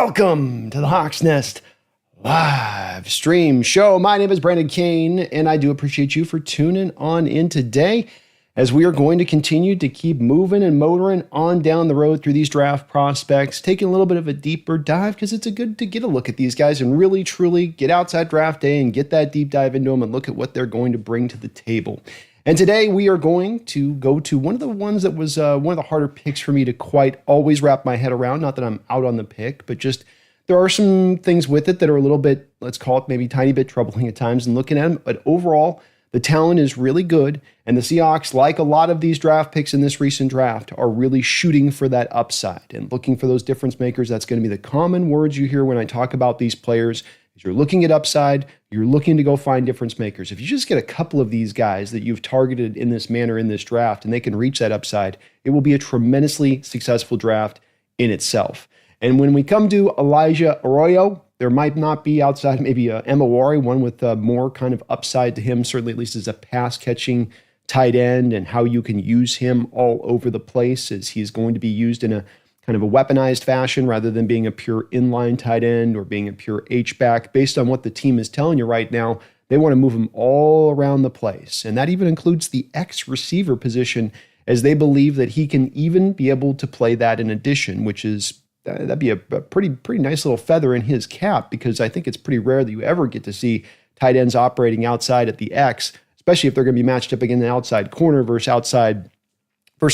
Welcome to the Hawks Nest live stream show. My name is Brandon Kane, and I do appreciate you for tuning on in today as we are going to continue to keep moving and motoring on down the road through these draft prospects, taking a little bit of a deeper dive because it's good to get a look at these guys and really, truly get outside draft day and get that deep dive into them and look at what they're going to bring to the table. And today we are going to go to one of the ones that was one of the harder picks for me to quite always wrap my head around. Not that I'm out on the pick, but just there are some things with it that are a little bit, let's call it maybe tiny bit troubling at times and looking at them. But overall, the talent is really good. And the Seahawks, like a lot of these draft picks in this recent draft, are really shooting for that upside and looking for those difference makers. That's going to be the common words you hear when I talk about these players. You're looking at upside, you're looking to go find difference makers. If you just get a couple of these guys that you've targeted in this manner in this draft and they can reach that upside, it will be a tremendously successful draft in itself. And when we come to Elijah Arroyo, there might not be outside maybe Emawari, one with more kind of upside to him, certainly at least as a pass-catching tight end and how you can use him all over the place as he's going to be used in a kind of a weaponized fashion rather than being a pure inline tight end or being a pure H-back. Based on what the team is telling you right now, they want to move him all around the place. And that even includes the X-receiver position, as they believe that he can even be able to play that in addition, which is, that'd be a pretty nice little feather in his cap, because I think it's pretty rare that you ever get to see tight ends operating outside at the X, especially if they're going to be matched up against an outside corner versus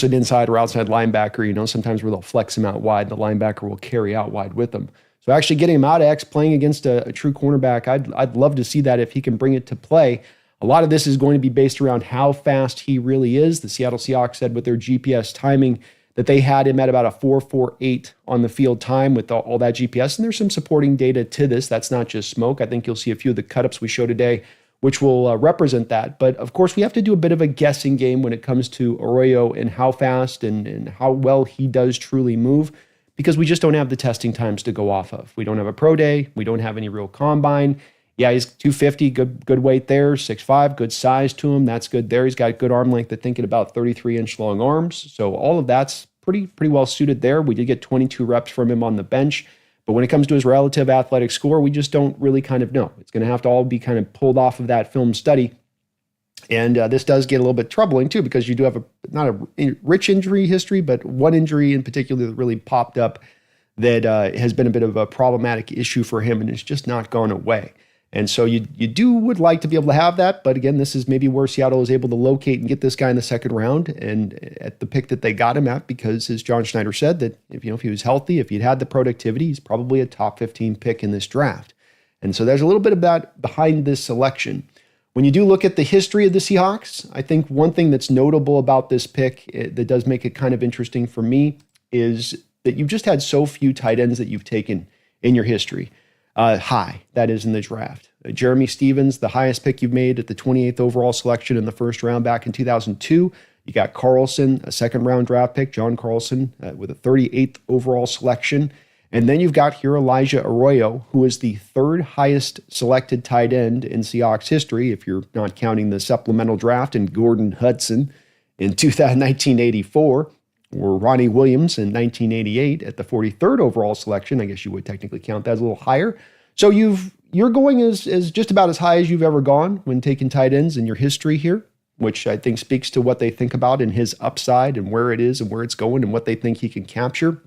an inside or outside linebacker, sometimes where they'll flex him out wide, the linebacker will carry out wide with them. So actually getting him out of X, playing against a true cornerback, I'd love to see that if he can bring it to play. A lot of this is going to be based around how fast he really is. The Seattle Seahawks said with their GPS timing that they had him at about a 4.48 on the field time with all that GPS, and there's some supporting data to this. That's not just smoke. I think you'll see a few of the cut-ups we show today which will represent that. But of course, we have to do a bit of a guessing game when it comes to Arroyo and how fast and how well he does truly move, because we just don't have the testing times to go off of. We don't have a pro day. We don't have any real combine. Yeah, he's 250, good weight there, 6'5", good size to him. That's good there. He's got good arm length, I think, at about 33-inch long arms. So all of that's pretty well suited there. We did get 22 reps from him on the bench. But when it comes to his relative athletic score, we just don't really kind of know. It's going to have to all be kind of pulled off of that film study. And this does get a little bit troubling, too, because you do have not a rich injury history, but one injury in particular that really popped up that has been a bit of a problematic issue for him, and it's just not gone away. And so you would like to be able to have that. But again, this is maybe where Seattle is able to locate and get this guy in the second round and at the pick that they got him at, because as John Schneider said, that if he was healthy, if he'd had the productivity, he's probably a top 15 pick in this draft. And so there's a little bit of that behind this selection. When you do look at the history of the Seahawks, I think one thing that's notable about this pick that does make it kind of interesting for me is that you've just had so few tight ends that you've taken in your history. High, that is, in the draft. Jeremy Stevens, the highest pick you've made at the 28th overall selection in the first round back in 2002. You got Carlson, a second-round draft pick, John Carlson, with a 38th overall selection. And then you've got here Elijah Arroyo, who is the third highest selected tight end in Seahawks history, if you're not counting the supplemental draft, and Gordon Hudson in 1984. Or Ronnie Williams in 1988 at the 43rd overall selection. I guess you would technically count that as a little higher. So you're going as just about as high as you've ever gone when taking tight ends in your history here, which I think speaks to what they think about in his upside and where it is and where it's going and what they think he can capture.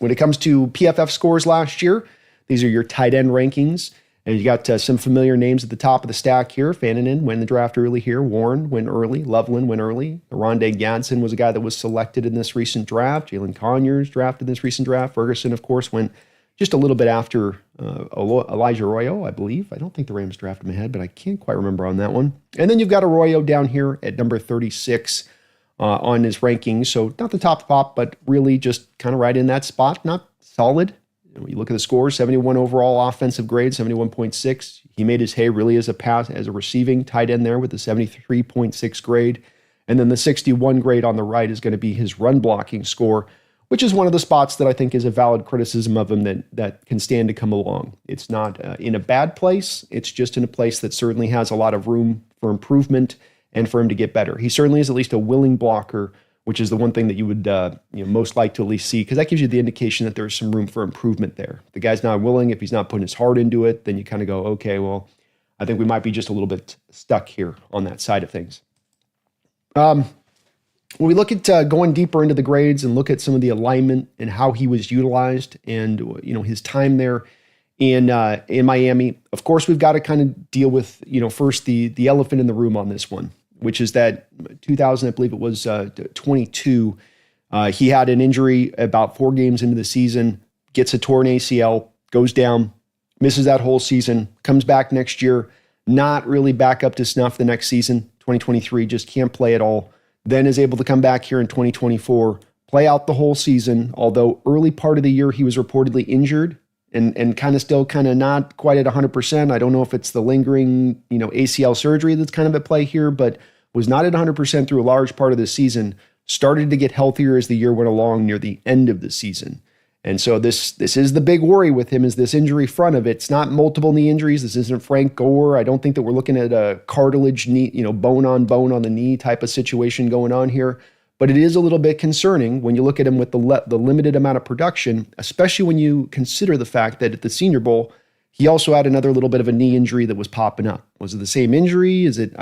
When it comes to PFF scores last year, these are your tight end rankings. And you got some familiar names at the top of the stack here. Fannon went the draft early here. Warren went early. Loveland went early. Rondé Gadsden was a guy that was selected in this recent draft. Jalen Conyers drafted in this recent draft. Ferguson, of course, went just a little bit after Elijah Arroyo, I believe. I don't think the Rams drafted him ahead, but I can't quite remember on that one. And then you've got Arroyo down here at number 36 on his rankings. So not the top, but really just kind of right in that spot. Not solid. When you look at the scores, 71 overall offensive grade, 71.6. He made his hay really as a receiving tight end there with the 73.6 grade. And then the 61 grade on the right is going to be his run blocking score, which is one of the spots that I think is a valid criticism of him that can stand to come along. It's not in a bad place. It's just in a place that certainly has a lot of room for improvement and for him to get better. He certainly is at least a willing blocker which is the one thing that you would most like to at least see, because that gives you the indication that there's some room for improvement there. The guy's not willing. If he's not putting his heart into it, then you kind of go, okay, well, I think we might be just a little bit stuck here on that side of things. When we look at going deeper into the grades and look at some of the alignment and how he was utilized and his time there in Miami, of course, we've got to kind of deal with first the elephant in the room on this one, which is that 2000, I believe it was 22. He had an injury about 4 games into the season, gets a torn ACL, goes down, misses that whole season, comes back next year, not really back up to snuff the next season. 2023, just can't play at all. Then is able to come back here in 2024, play out the whole season, although early part of the year he was reportedly injured and kind of still kind of not quite at 100%. I don't know if it's the lingering, ACL surgery that's kind of at play here, but was not at 100% through a large part of the season, started to get healthier as the year went along near the end of the season. And so this is the big worry with him, is this injury front of it. It's not multiple knee injuries. This isn't Frank Gore. I don't think that we're looking at a cartilage knee, bone on the knee type of situation going on here. But it is a little bit concerning when you look at him with the limited amount of production, especially when you consider the fact that at the Senior Bowl, he also had another little bit of a knee injury that was popping up. Was it the same injury? Is it?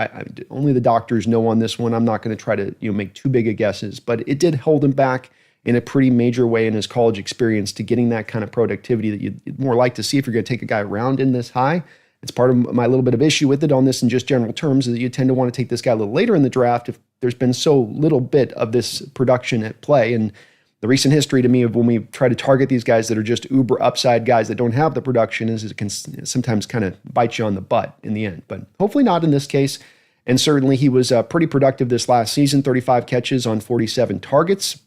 Only the doctors know on this one. I'm not going to try to make too big of guesses, but it did hold him back in a pretty major way in his college experience to getting that kind of productivity that you'd more like to see if you're going to take a guy around in this high. It's part of my little bit of issue with it on this in just general terms, is that you tend to want to take this guy a little later in the draft if there's been so little bit of this production at play. And the recent history to me of when we try to target these guys that are just uber upside guys that don't have the production is it can sometimes kind of bite you on the butt in the end. But hopefully not in this case. And certainly he was pretty productive this last season, 35 catches on 47 targets.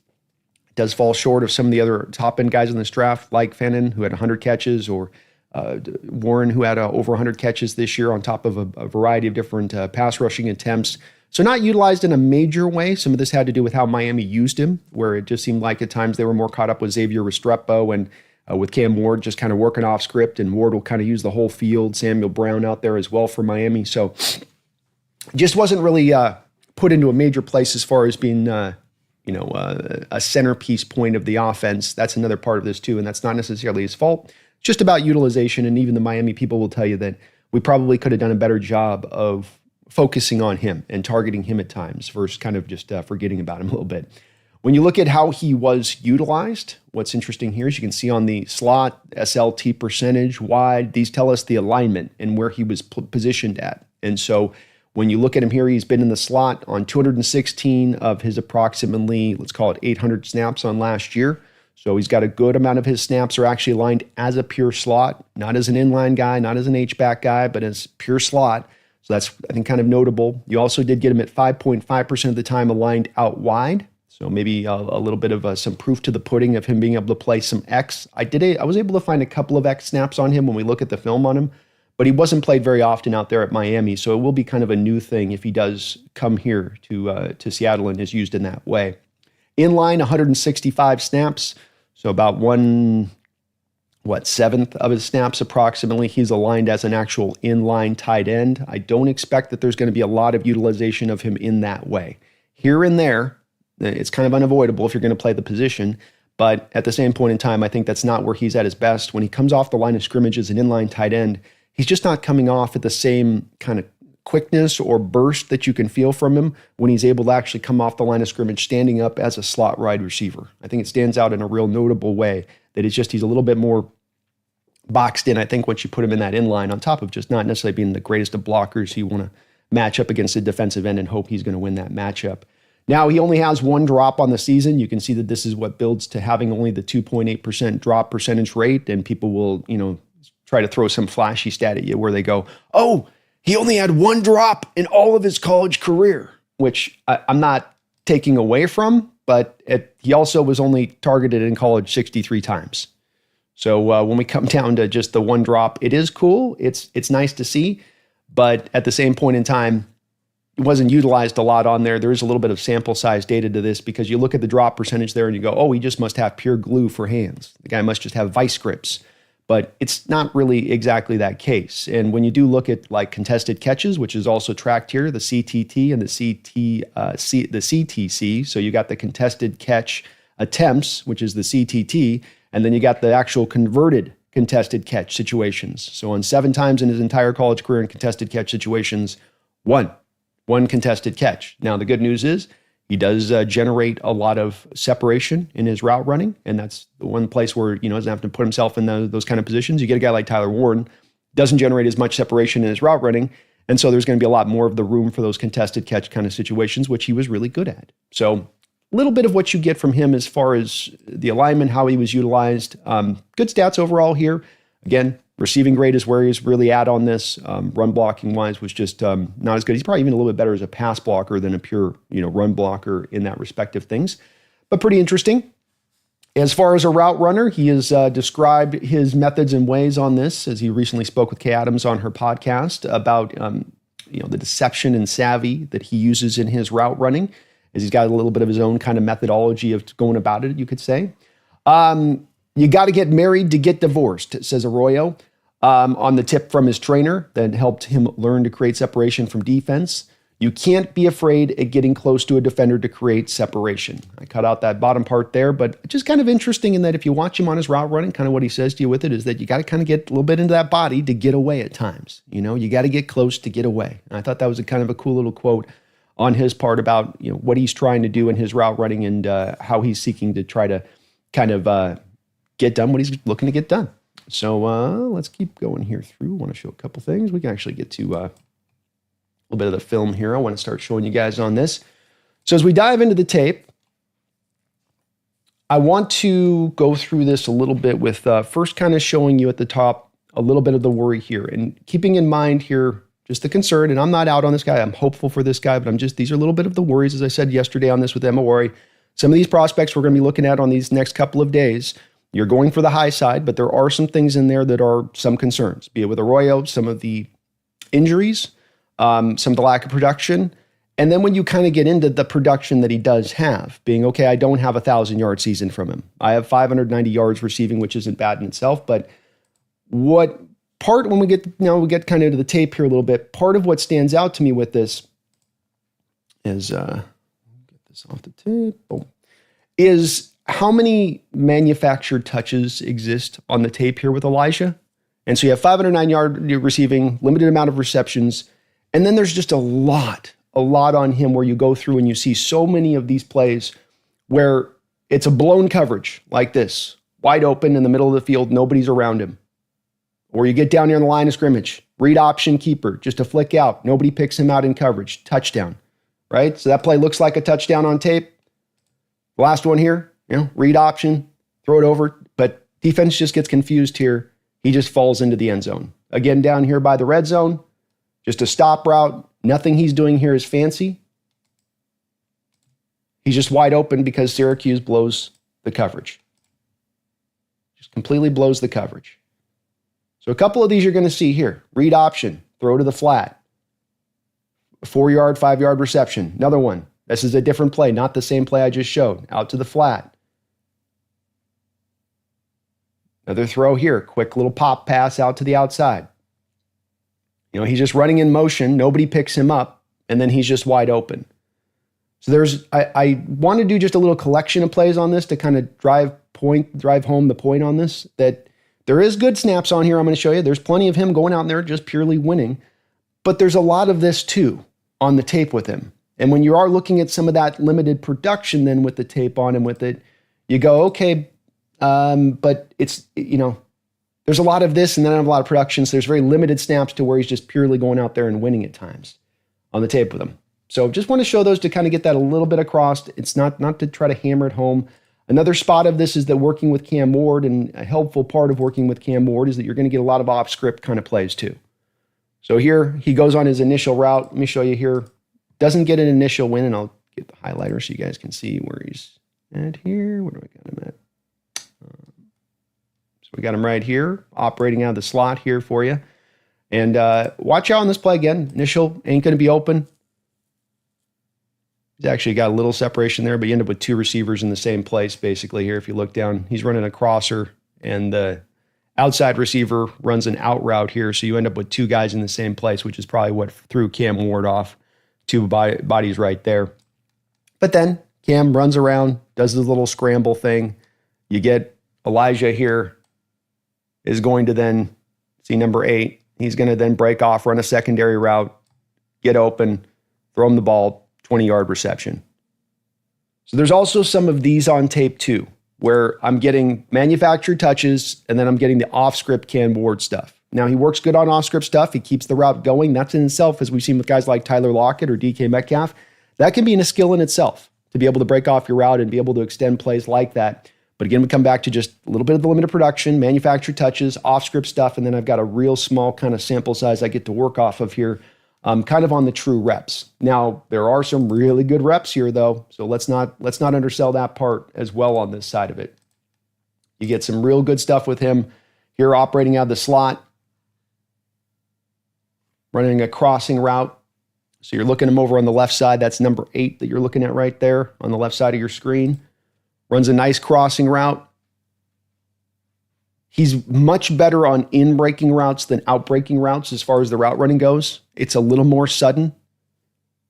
Does fall short of some of the other top-end guys in this draft, like Fannon, who had 100 catches, or Warren, who had over 100 catches this year on top of a variety of different pass rushing attempts. So not utilized in a major way. Some of this had to do with how Miami used him, where it just seemed like at times they were more caught up with Xavier Restrepo and with Cam Ward just kind of working off script, and Ward will kind of use the whole field. Samuel Brown out there as well for Miami. So just wasn't really put into a major place as far as being a centerpiece point of the offense. That's another part of this too, and that's not necessarily his fault. It's just about utilization, and even the Miami people will tell you that we probably could have done a better job of focusing on him and targeting him at times versus kind of just forgetting about him a little bit. When you look at how he was utilized, what's interesting here is you can see on the slot, SLT percentage, wide, these tell us the alignment and where he was positioned at. And so when you look at him here, he's been in the slot on 216 of his approximately, let's call it 800 snaps on last year. So he's got a good amount of his snaps are actually aligned as a pure slot, not as an inline guy, not as an H-back guy, but as pure slot. So that's, I think, kind of notable. You also did get him at 5.5% of the time aligned out wide. So maybe a little bit of some proof to the pudding of him being able to play some X. I was able to find a couple of X snaps on him when we look at the film on him, but he wasn't played very often out there at Miami, so it will be kind of a new thing if he does come here to Seattle and is used in that way. Inline, 165 snaps, so about 1/7 of his snaps approximately. He's aligned as an actual inline tight end. I don't expect that there's going to be a lot of utilization of him in that way. Here and there, it's kind of unavoidable if you're going to play the position, but at the same point in time, I think that's not where he's at his best. When he comes off the line of scrimmage as an inline tight end, he's just not coming off at the same kind of quickness or burst that you can feel from him when he's able to actually come off the line of scrimmage standing up as a slot wide receiver. I think it stands out in a real notable way that he's a little bit more boxed in, I think, once you put him in that inline, on top of just not necessarily being the greatest of blockers. You want to match up against a defensive end and hope he's going to win that matchup. Now, he only has one drop on the season. You can see that this is what builds to having only the 2.8% drop percentage rate, and people will, try to throw some flashy stat at you where they go, oh, he only had one drop in all of his college career, which I'm not taking away from, but he also was only targeted in college 63 times. So when we come down to just the one drop, it is cool. It's nice to see, but at the same point in time, it wasn't utilized a lot on there. There is a little bit of sample size data to this because you look at the drop percentage there and you go, oh, he just must have pure glue for hands. The guy must just have vice grips. but it's not really exactly that case. And when you do look at like contested catches, which is also tracked here, the CTT and the CTC. So you got the contested catch attempts, which is the CTT, and then you got the actual converted contested catch situations. So on 7 times in his entire college career in contested catch situations, one contested catch. Now the good news is he does generate a lot of separation in his route running, and that's the one place where doesn't have to put himself in those kind of positions. You get a guy like Tyler Warren, doesn't generate as much separation in his route running, and so there's going to be a lot more of the room for those contested catch kind of situations, which he was really good at. So a little bit of what you get from him as far as the alignment, how he was utilized. Good stats overall here. Again, receiving grade is where he's really at on this. Run blocking wise was just not as good. He's probably even a little bit better as a pass blocker than a pure run blocker in that respective things, but pretty interesting. As far as a route runner, he has described his methods and ways on this, as he recently spoke with Kay Adams on her podcast about the deception and savvy that he uses in his route running, as he's got a little bit of his own kind of methodology of going about it, you could say. You got to get married to get divorced, says Arroyo, on the tip from his trainer that helped him learn to create separation from defense. You can't be afraid at getting close to a defender to create separation. I cut out that bottom part there, but just kind of interesting in that if you watch him on his route running, kind of what he says to you with it is that you got to kind of get a little bit into that body to get away at times. You got to get close to get away. And I thought that was a kind of a cool little quote on his part about what he's trying to do in his route running and how he's seeking to try to kind of get done what he's looking to get done. So let's keep going here through. I want to show a couple things. We can actually get to a little bit of the film here. I want to start showing you guys on this. So as we dive into the tape, I want to go through this a little bit with first kind of showing you at the top a little bit of the worry here and keeping in mind here just the concern. And I'm not out on this guy. I'm hopeful for this guy, but these are a little bit of the worries, as I said yesterday on this with Emma Worry. Some of these prospects we're going to be looking at on these next couple of days. You're going for the high side, but there are some things in there that are some concerns, be it with Arroyo, some of the injuries, some of the lack of production. And then when you kind of get into the production that he does have, being, okay, I don't have a 1,000-yard season from him. I have 590 yards receiving, which isn't bad in itself. But what part, when we get kind of to the tape here a little bit, part of what stands out to me with this is, get this off the tape, is how many manufactured touches exist on the tape here with Elijah. And so you have 509 yard receiving, limited amount of receptions. And then there's just a lot on him where you go through and you see so many of these plays where it's a blown coverage like this, wide open in the middle of the field, nobody's around him. Or you get down here on the line of scrimmage, read option keeper, just a flick out, nobody picks him out in coverage, touchdown, right? So that play looks like a touchdown on tape. Last one here, read option, throw it over, but defense just gets confused here. He just falls into the end zone. Again, down here by the red zone, just a stop route. Nothing he's doing here is fancy. He's just wide open because Syracuse blows the coverage. Just completely blows the coverage. So a couple of these you're going to see here. Read option, throw to the flat. 4-yard, 5-yard reception. Another one. This is a different play, not the same play I just showed. Out to the flat. Another throw here. Quick little pop pass out to the outside. He's just running in motion. Nobody picks him up. And then he's just wide open. So I want to do just a little collection of plays on this to kind of drive home the point on this, that there is good snaps on here I'm going to show you. There's plenty of him going out there just purely winning. But there's a lot of this too on the tape with him. And when you are looking at some of that limited production then with the tape on him with it, you go, okay, but it's, there's a lot of this and then I have a lot of production. So there's very limited snaps to where he's just purely going out there and winning at times on the tape with him. So just want to show those to kind of get that a little bit across. It's not to try to hammer it home. Another spot of this is that working with Cam Ward, and a helpful part of working with Cam Ward is that you're going to get a lot of off script kind of plays too. So here he goes on his initial route. Let me show you here. Doesn't get an initial win, and I'll get the highlighter so you guys can see where he's at here. Where do I got him at? So we got him right here, operating out of the slot here for you. And watch out on this play again. Initial ain't going to be open. He's actually got a little separation there, but you end up with 2 receivers in the same place basically here. If you look down, he's running a crosser, and the outside receiver runs an out route here. So you end up with two guys in the same place, which is probably what threw Cam Ward off. Two bodies right there. But then Cam runs around, does the little scramble thing. You get Elijah here is going to then see number 8. He's going to then break off, run a secondary route, get open, throw him the ball, 20-yard reception. So there's also some of these on tape too, where I'm getting manufactured touches and then I'm getting the off-script Cam Ward stuff. Now, he works good on off-script stuff. He keeps the route going. That's in itself, as we've seen with guys like Tyler Lockett or DK Metcalf, that can be a skill in itself to be able to break off your route and be able to extend plays like that. But again, we come back to just a little bit of the limited production, manufactured touches, off-script stuff, and then I've got a real small kind of sample size I get to work off of here, kind of on the true reps. Now, there are some really good reps here, though, so let's not undersell that part as well on this side of it. You get some real good stuff with him here operating out of the slot, running a crossing route. So you're looking at him over on the left side. That's number 8 that you're looking at right there on the left side of your screen. Runs a nice crossing route. He's much better on in-breaking routes than out-breaking routes as far as the route running goes. It's a little more sudden.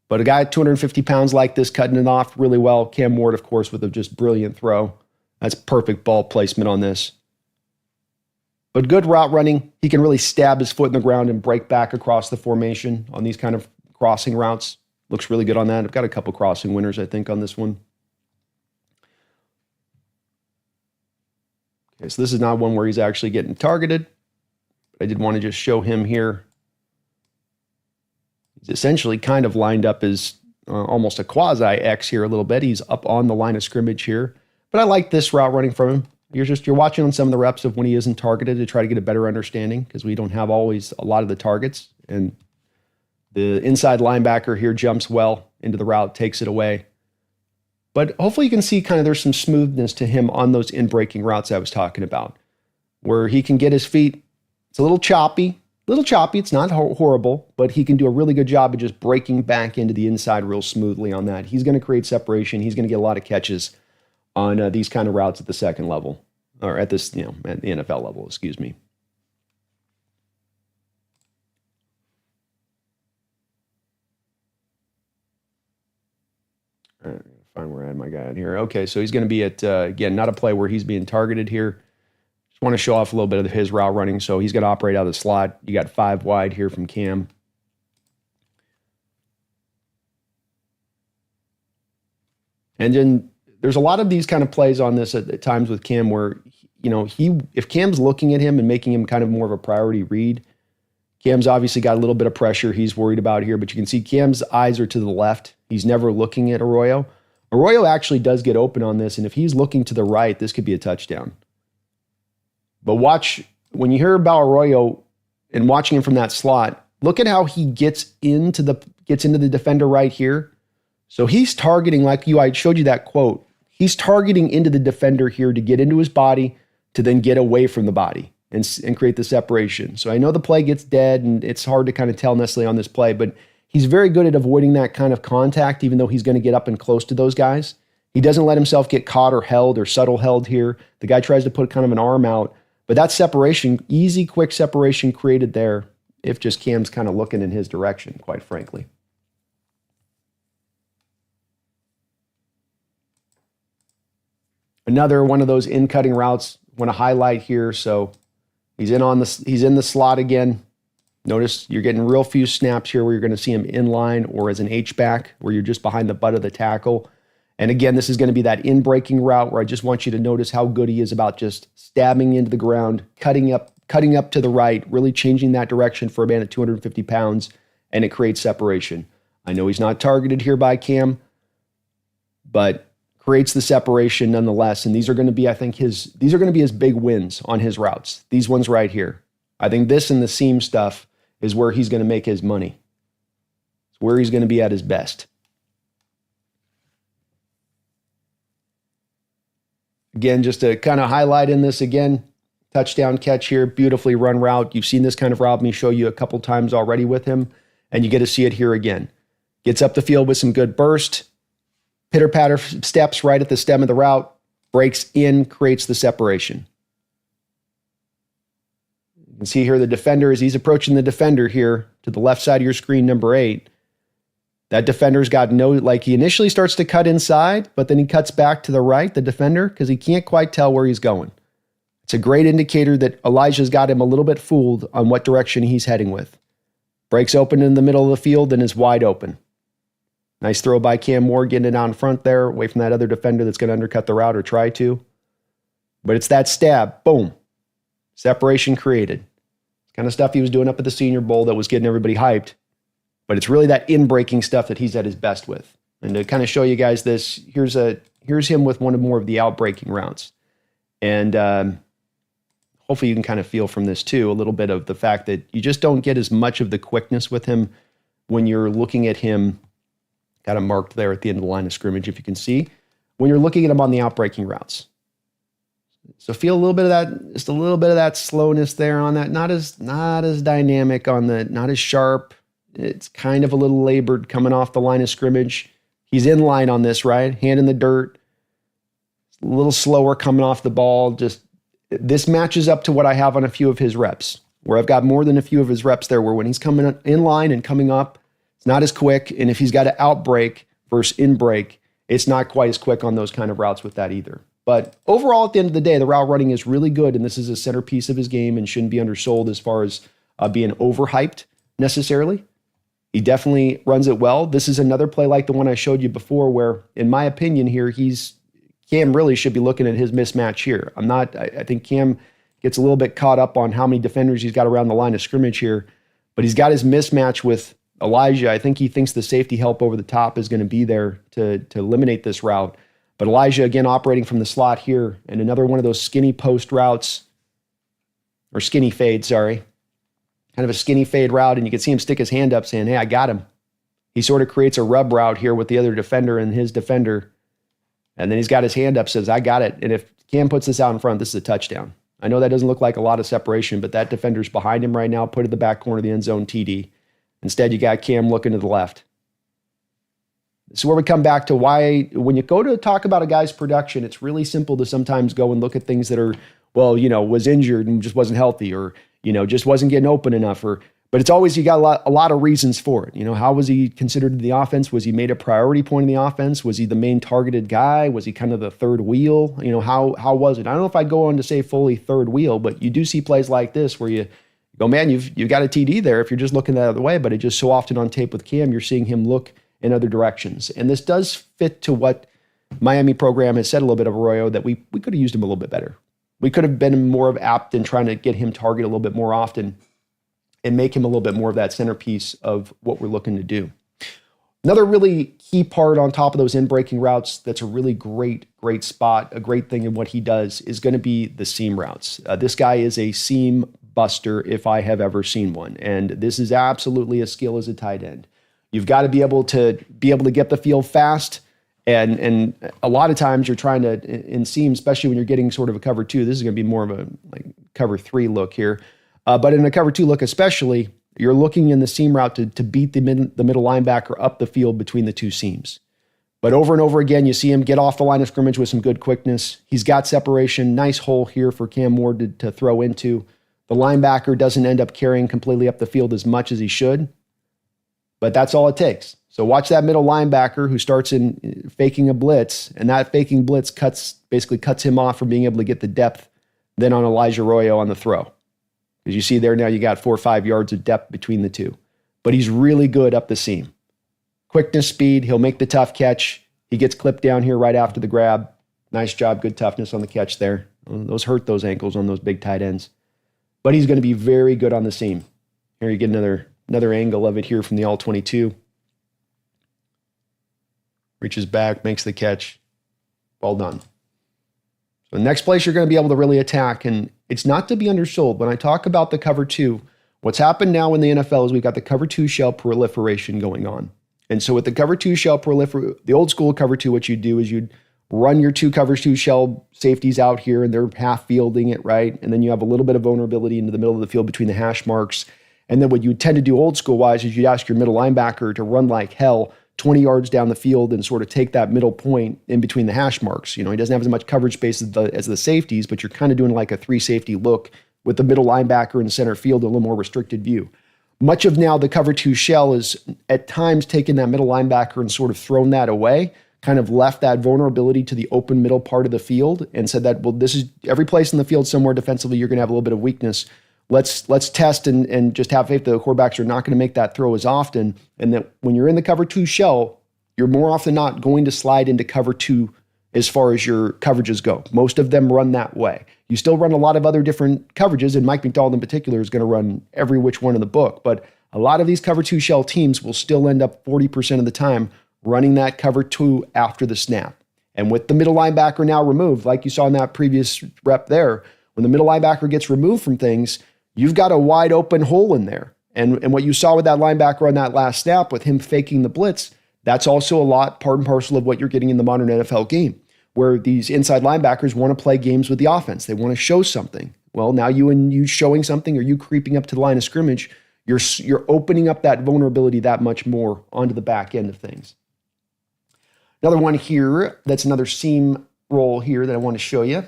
But a guy at 250 pounds like this, cutting it off really well. Cam Ward, of course, with a just brilliant throw. That's perfect ball placement on this. But good route running. He can really stab his foot in the ground and break back across the formation on these kind of crossing routes. Looks really good on that. I've got a couple crossing winners, I think, on this one. Okay, so this is not one where he's actually getting targeted. But I did want to just show him here. He's essentially kind of lined up as almost a quasi-X here a little bit. He's up on the line of scrimmage here. But I like this route running from him. You're watching on some of the reps of when he isn't targeted to try to get a better understanding, because we don't have always a lot of the targets. And the inside linebacker here jumps well into the route, takes it away. But hopefully you can see kind of there's some smoothness to him on those in-breaking routes I was talking about, where he can get his feet. It's a little choppy. It's not horrible, but he can do a really good job of just breaking back into the inside real smoothly on that. He's going to create separation. He's going to get a lot of catches on these kind of routes at the second level, or at this, at the NFL level, excuse me. All right. Find where I had my guy out here. Okay, so he's going to be at, again, not a play where he's being targeted here. Just want to show off a little bit of his route running. So he's going to operate out of the slot. You got 5 wide here from Cam. And then there's a lot of these kind of plays on this at times with Cam where, if Cam's looking at him and making him kind of more of a priority read, Cam's obviously got a little bit of pressure he's worried about here, but you can see Cam's eyes are to the left. He's never looking at Arroyo. Arroyo actually does get open on this, and if he's looking to the right, this could be a touchdown. But watch, when you hear about Arroyo and watching him from that slot, look at how he gets into the defender right here. So he's targeting, I showed you that quote, he's targeting into the defender here to get into his body, to then get away from the body and create the separation. So I know the play gets dead, and it's hard to kind of tell necessarily on this play, but he's very good at avoiding that kind of contact, even though he's going to get up and close to those guys. He doesn't let himself get caught or held or subtle held here. The guy tries to put kind of an arm out, but that separation, easy, quick separation created there if just Cam's kind of looking in his direction, quite frankly. Another one of those in-cutting routes, want to highlight here. So he's in the slot again. Notice you're getting real few snaps here where you're going to see him in line or as an H-back where you're just behind the butt of the tackle. And again, this is going to be that in-breaking route where I just want you to notice how good he is about just stabbing into the ground, cutting up to the right, really changing that direction for a man at 250 pounds, and it creates separation. I know he's not targeted here by Cam, but creates the separation nonetheless. And these are going to be, I think, his big wins on his routes. These ones right here. I think this and the seam stuff is where he's going to make his money. It's where he's going to be at his best. Again, just to kind of highlight in this again, touchdown catch here, beautifully run route. You've seen this kind of route me show you a couple times already with him, and you get to see it here again. Gets up the field with some good burst, pitter-patter steps right at the stem of the route, breaks in, creates the separation. You can see here the defender, as he's approaching the defender here to the left side of your screen, number 8. That defender's got he initially starts to cut inside, but then he cuts back to the right, the defender, because he can't quite tell where he's going. It's a great indicator that Elijah's got him a little bit fooled on what direction he's heading with. Breaks open in the middle of the field and is wide open. Nice throw by Cam Moore, getting it out in front there, away from that other defender that's going to undercut the route or try to. But it's that stab. Boom. Separation created. Kind of stuff he was doing up at the Senior Bowl that was getting everybody hyped. But it's really that in-breaking stuff that he's at his best with. And to kind of show you guys this, here's him with one of more of the out-breaking routes. And hopefully you can kind of feel from this too, a little bit of the fact that you just don't get as much of the quickness with him when you're looking at him, kind of marked there at the end of the line of scrimmage, if you can see, when you're looking at him on the out-breaking routes. So feel a little bit of that, just a little bit of that slowness there on that. Not as dynamic on the, not as sharp. It's kind of a little labored coming off the line of scrimmage. He's in line on this, right? Hand in the dirt. A little slower coming off the ball. Just this matches up to what I have on a few of his reps, where I've got more than a few of his reps there, where when he's coming in line and coming up, it's not as quick. And if he's got to outbreak versus in break, it's not quite as quick on those kind of routes with that either. But overall, at the end of the day, the route running is really good, and this is a centerpiece of his game and shouldn't be undersold as far as being overhyped necessarily. He definitely runs it well. This is another play like the one I showed you before where, in my opinion here, Cam really should be looking at his mismatch here. I think Cam gets a little bit caught up on how many defenders he's got around the line of scrimmage here, but he's got his mismatch with Elijah. I think he thinks the safety help over the top is going to be there to eliminate this route. But Elijah, again, operating from the slot here, and another one of those skinny post routes, or skinny fade, sorry. Kind of a skinny fade route, and you can see him stick his hand up saying, hey, I got him. He sort of creates a rub route here with the other defender and his defender, and then he's got his hand up, says, I got it. And if Cam puts this out in front, this is a touchdown. I know that doesn't look like a lot of separation, but that defender's behind him right now, put it in the back corner of the end zone, TD. Instead, you got Cam looking to the left. This is where we come back to why, when you go to talk about a guy's production, it's really simple to sometimes go and look at things that are, well, was injured and just wasn't healthy, or, just wasn't getting open enough, but it's always, you got a lot of reasons for it. How was he considered in the offense? Was he made a priority point in the offense? Was he the main targeted guy? Was he kind of the third wheel? How was it? I don't know if I'd go on to say fully third wheel, but you do see plays like this where you go, man, you've got a TD there if you're just looking the other way, but it just so often on tape with Cam, you're seeing him look in other directions. And this does fit to what Miami program has said a little bit of Arroyo, that we could have used him a little bit better. We could have been more of apt in trying to get him target a little bit more often and make him a little bit more of that centerpiece of what we're looking to do. Another really key part on top of those in-breaking routes that's a really great spot, a great thing in what he does, is going to be the seam routes. This guy is a seam buster if I have ever seen one. And this is absolutely a skill as a tight end. You've got to be able to get the field fast. And a lot of times you're trying to, in seam, especially when you're getting sort of a cover 2, this is going to be more of a cover 3 look here. But in a cover 2 look especially, you're looking in the seam route to beat the middle linebacker up the field between the two seams. But over and over again, you see him get off the line of scrimmage with some good quickness. He's got separation, nice hole here for Cam Moore to throw into. The linebacker doesn't end up carrying completely up the field as much as he should, but that's all it takes. So watch that middle linebacker who starts in faking a blitz, and that faking blitz basically cuts him off from being able to get the depth then on Elijah Arroyo on the throw. As you see there now, you got 4 or 5 yards of depth between the two. But he's really good up the seam. Quickness, speed, he'll make the tough catch. He gets clipped down here right after the grab. Nice job, good toughness on the catch there. Those hurt those ankles on those big tight ends. But he's going to be very good on the seam. Here you get another angle of it here from the all-22. Reaches back, makes the catch. Well done. So the next place you're going to be able to really attack, and it's not to be undersold. When I talk about the cover 2, what's happened now in the NFL is we've got the cover 2 shell proliferation going on. And so with the cover 2 shell the old school cover 2, what you'd do is you'd run your 2 cover 2 shell safeties out here, and they're half fielding it, right? And then you have a little bit of vulnerability into the middle of the field between the hash marks. And then what you tend to do old school wise is you'd ask your middle linebacker to run like hell 20 yards down the field and sort of take that middle point in between the hash marks. He doesn't have as much coverage space as the safeties, but you're kind of doing like a 3 safety look with the middle linebacker in center field, a little more restricted view. Much of now the cover 2 shell is at times taken that middle linebacker and sort of thrown that away, kind of left that vulnerability to the open middle part of the field and said that, well, this is every place in the field somewhere defensively, you're going to have a little bit of weakness. Let's test and just have faith that the quarterbacks are not going to make that throw as often. And that when you're in the cover 2 shell, you're more often not going to slide into cover 2 as far as your coverages go. Most of them run that way. You still run a lot of other different coverages, and Mike McDonald in particular is going to run every which one in the book. But a lot of these cover 2 shell teams will still end up 40% of the time running that cover 2 after the snap. And with the middle linebacker now removed, like you saw in that previous rep there, when the middle linebacker gets removed from things, you've got a wide open hole in there. And what you saw with that linebacker on that last snap with him faking the blitz, that's also a lot part and parcel of what you're getting in the modern NFL game, where these inside linebackers want to play games with the offense. They want to show something. Well, now you showing something or you creeping up to the line of scrimmage, you're opening up that vulnerability that much more onto the back end of things. Another one here, that's another seam roll here that I want to show you.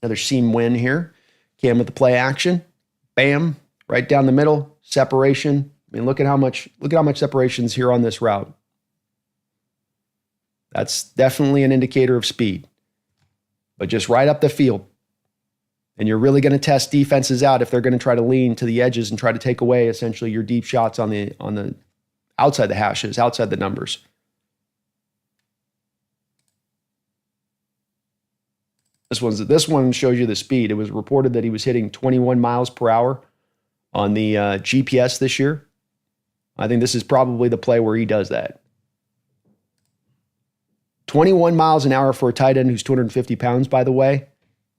Another seam win here. Cam with the play action. Bam, right down the middle, separation. I mean, look at how much separation's here on this route. That's definitely an indicator of speed. But just right up the field. And you're really going to test defenses out if they're going to try to lean to the edges and try to take away essentially your deep shots on the outside the hashes, outside the numbers. This one shows you the speed. It was reported that he was hitting 21 miles per hour on the GPS this year. I think this is probably the play where he does that. 21 miles an hour for a tight end who's 250 pounds, by the way,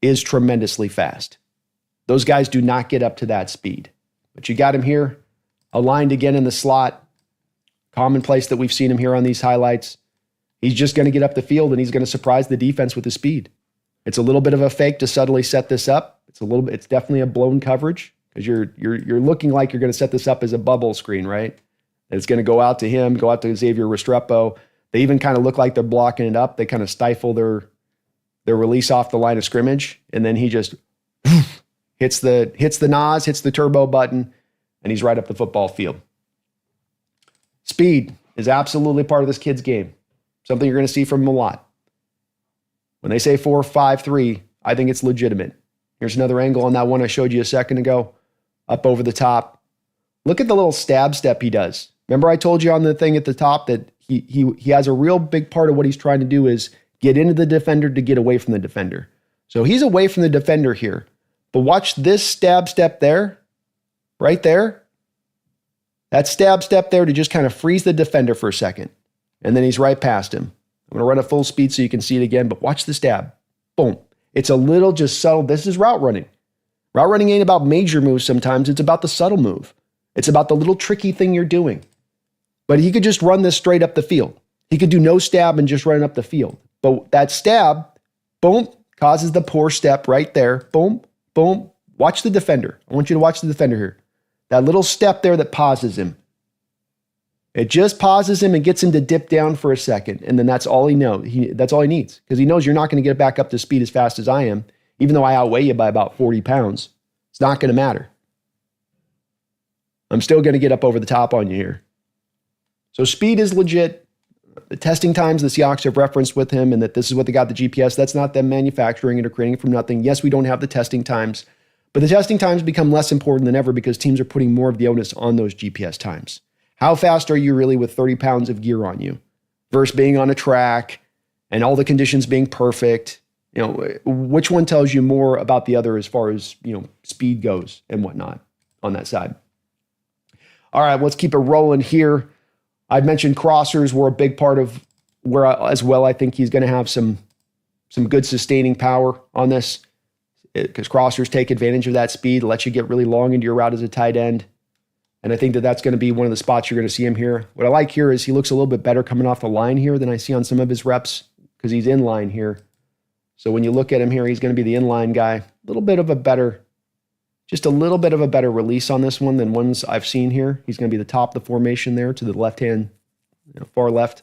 is tremendously fast. Those guys do not get up to that speed. But you got him here, aligned again in the slot. Commonplace that we've seen him here on these highlights. He's just going to get up the field and he's going to surprise the defense with his speed. It's a little bit of a fake to subtly set this up. It's definitely a blown coverage because you're looking like you're going to set this up as a bubble screen, right? And it's going to go out to him, go out to Xavier Restrepo. They even kind of look like they're blocking it up. They kind of stifle their release off the line of scrimmage, and then he just hits the NOS, hits the turbo button, and he's right up the football field. Speed is absolutely part of this kid's game. Something you're going to see from him a lot. When they say 4.53, I think it's legitimate. Here's another angle on that one I showed you a second ago, up over the top. Look at the little stab step he does. Remember I told you on the thing at the top that he has a real big part of what he's trying to do is get into the defender to get away from the defender. So he's away from the defender here. But watch this stab step there, right there. That stab step there to just kind of freeze the defender for a second. And then he's right past him. I'm going to run at full speed so you can see it again, but watch the stab. Boom. It's a little just subtle. This is route running. Route running ain't about major moves sometimes. It's about the subtle move. It's about the little tricky thing you're doing. But he could just run this straight up the field. He could do no stab and just run up the field. But that stab, boom, causes the poor step right there. Boom, boom. Watch the defender. I want you to watch the defender here. That little step there that pauses him. It just pauses him and gets him to dip down for a second. And then that's all he knows. That's all he needs. Because he knows you're not going to get back up to speed as fast as I am. Even though I outweigh you by about 40 pounds. It's not going to matter. I'm still going to get up over the top on you here. So speed is legit. The testing times the Seahawks have referenced with him and that this is what they got the GPS. That's not them manufacturing it or creating it from nothing. Yes, we don't have the testing times. But the testing times become less important than ever because teams are putting more of the onus on those GPS times. How fast are you really with 30 pounds of gear on you versus being on a track and all the conditions being perfect? You know, which one tells you more about the other as far as, speed goes and whatnot on that side? All right, let's keep it rolling here. I mentioned crossers were a big part of where as well I think he's going to have some good sustaining power on this because crossers take advantage of that speed, let you get really long into your route as a tight end. And I think that that's going to be one of the spots you're going to see him here. What I like here is he looks a little bit better coming off the line here than I see on some of his reps because he's in line here. So when you look at him here, he's going to be the inline guy. Just a little bit of a better release on this one than ones I've seen here. He's going to be the top of the formation there to the left-hand, far left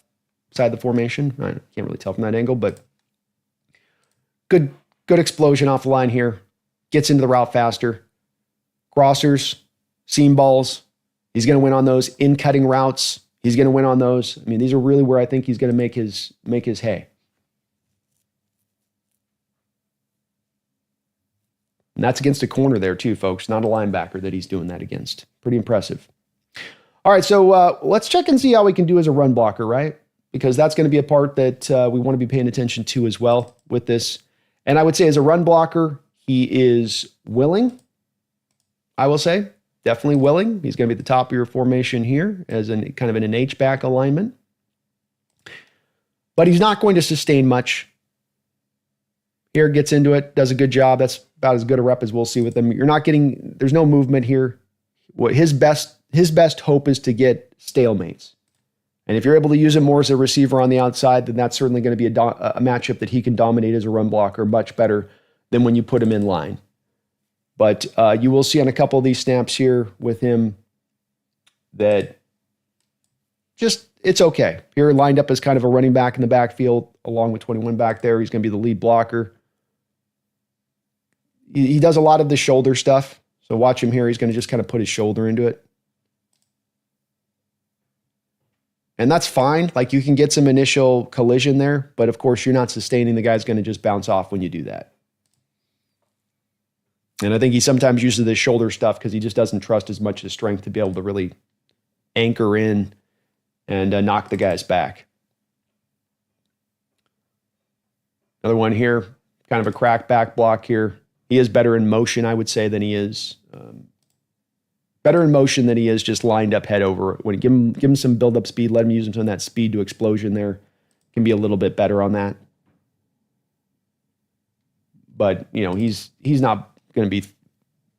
side of the formation. I can't really tell from that angle, but good explosion off the line here. gets into the route faster. Crossers, seam balls, he's going to win on those. In cutting routes, he's going to win on those. I mean, these are really where I think he's going to make his hay. And that's against a corner there too, folks, not a linebacker that he's doing that against. Pretty impressive. All right, so let's check and see how we can do as a run blocker, right? Because that's going to be a part that we want to be paying attention to as well with this. And I would say as a run blocker, he is willing, I will say. Definitely willing. He's going to be at the top of your formation here as kind of in an H-back alignment. But he's not going to sustain much. Here, gets into it, does a good job. That's about as good a rep as we'll see with him. You're not getting, there's no movement here. What his best hope is to get stalemates. And if you're able to use him more as a receiver on the outside, then that's certainly going to be a matchup that he can dominate as a run blocker much better than when you put him in line. But you will see on a couple of these snaps here with him that just, it's okay. Here lined up as kind of a running back in the backfield, along with 21 back there. He's going to be the lead blocker. He does a lot of the shoulder stuff. So watch him here. He's going to just kind of put his shoulder into it. And that's fine. Like, you can get some initial collision there, but of course you're not sustaining. The guy's going to just bounce off when you do that. And I think he sometimes uses the shoulder stuff because he just doesn't trust as much his strength to be able to really anchor in and knock the guys back. Another one here, kind of a crack back block here. He is better in motion, I would say, than he is better in motion than he is just lined up head over. When you give him some build up speed, let him use some of that speed to explosion there. Can be a little bit better on that. But, you know, he's not going to be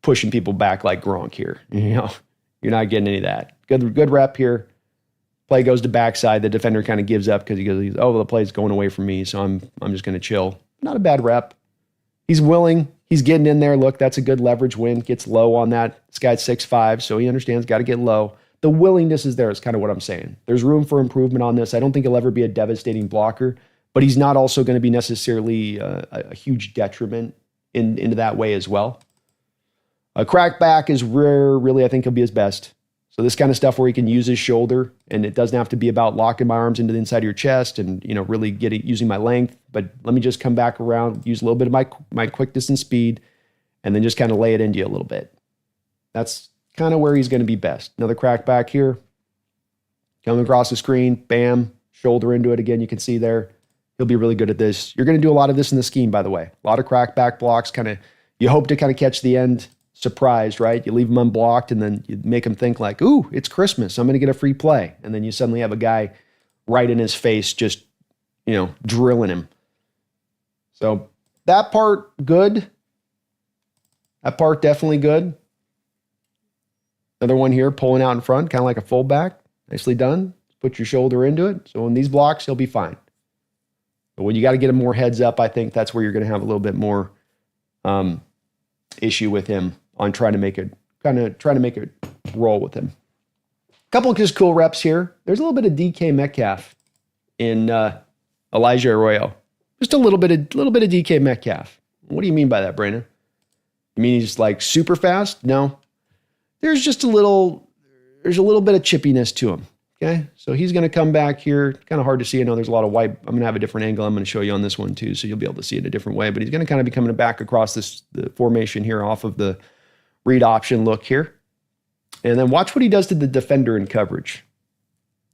pushing people back like Gronk here. You know, you're not getting any of that. Good rep here. Play goes to backside. The defender kind of gives up because he goes, oh, well, the play's going away from me, so I'm just going to chill. Not a bad rep. He's willing. He's getting in there. Look, that's a good leverage win. Gets low on that. This guy's 6'5", so he understands got to get low. The willingness is there is kind of what I'm saying. There's room for improvement on this. I don't think he'll ever be a devastating blocker, but he's not also going to be necessarily a huge detriment into that way as well. A crack back is rare. Really, I think he'll be his best. So this kind of stuff where he can use his shoulder, and it doesn't have to be about locking my arms into the inside of your chest and, you know, really using my length. But let me just come back around, use a little bit of my quick distance speed, and then just kind of lay it into you a little bit. That's kind of where he's going to be best. Another crack back here. Coming across the screen, bam, shoulder into it again. You can see there. He'll be really good at this. You're going to do a lot of this in the scheme, by the way. A lot of crack back blocks. You hope to kind of catch the end surprised, right? You leave him unblocked and then you make him think like, ooh, it's Christmas. I'm going to get a free play. And then you suddenly have a guy right in his face, just, you know, drilling him. So that part, good. That part definitely good. Another one here, pulling out in front, kind of like a fullback. Nicely done. Put your shoulder into it. So in these blocks, he'll be fine. But when you got to get him more heads up, I think that's where you're going to have a little bit more issue with him on trying to make it roll with him. A couple of just cool reps here. There's a little bit of DK Metcalf in Elijah Arroyo. Just a little bit of DK Metcalf. What do you mean by that, Brandon? You mean he's like super fast? No. There's a little bit of chippiness to him. Okay, so he's going to come back here. Kind of hard to see. I know there's a lot of white. I'm going to have a different angle. I'm going to show you on this one too, so you'll be able to see it a different way. But he's going to kind of be coming back across the formation here off of the read option look here. And then watch what he does to the defender in coverage.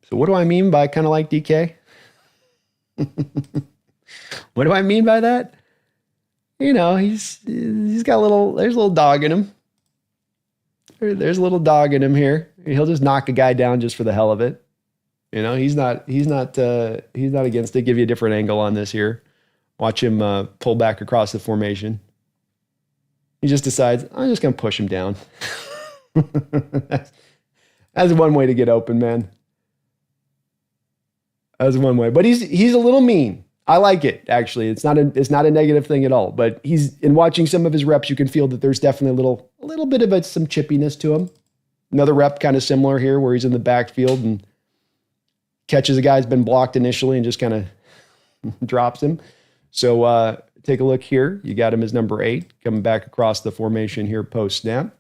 So what do I mean by kind of like DK? What do I mean by that? You know, he's got there's a little dog in him. There's a little dog in him here. He'll just knock a guy down just for the hell of it. You know, he's not against it. Give you a different angle on this here. Watch him pull back across the formation. He just decides, I'm just going to push him down. That's one way to get open, man. That's one way. But he's a little mean. I like it, actually. It's not a negative thing at all. But in watching some of his reps, you can feel that there's definitely a little bit of some chippiness to him. Another rep kind of similar here where he's in the backfield and catches a guy who's been blocked initially and just kind of drops him. So take a look here. You got him as number 8, coming back across the formation here post-snap.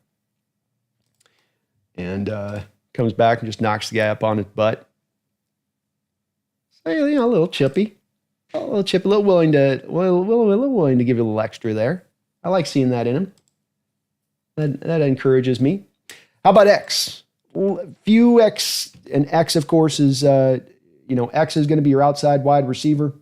And comes back and just knocks the guy up on his butt. So, a little chippy. A little willing to give you a little extra there. I like seeing that in him. That encourages me. How about X? Few X, and X, of course, is, X is going to be your outside wide receiver.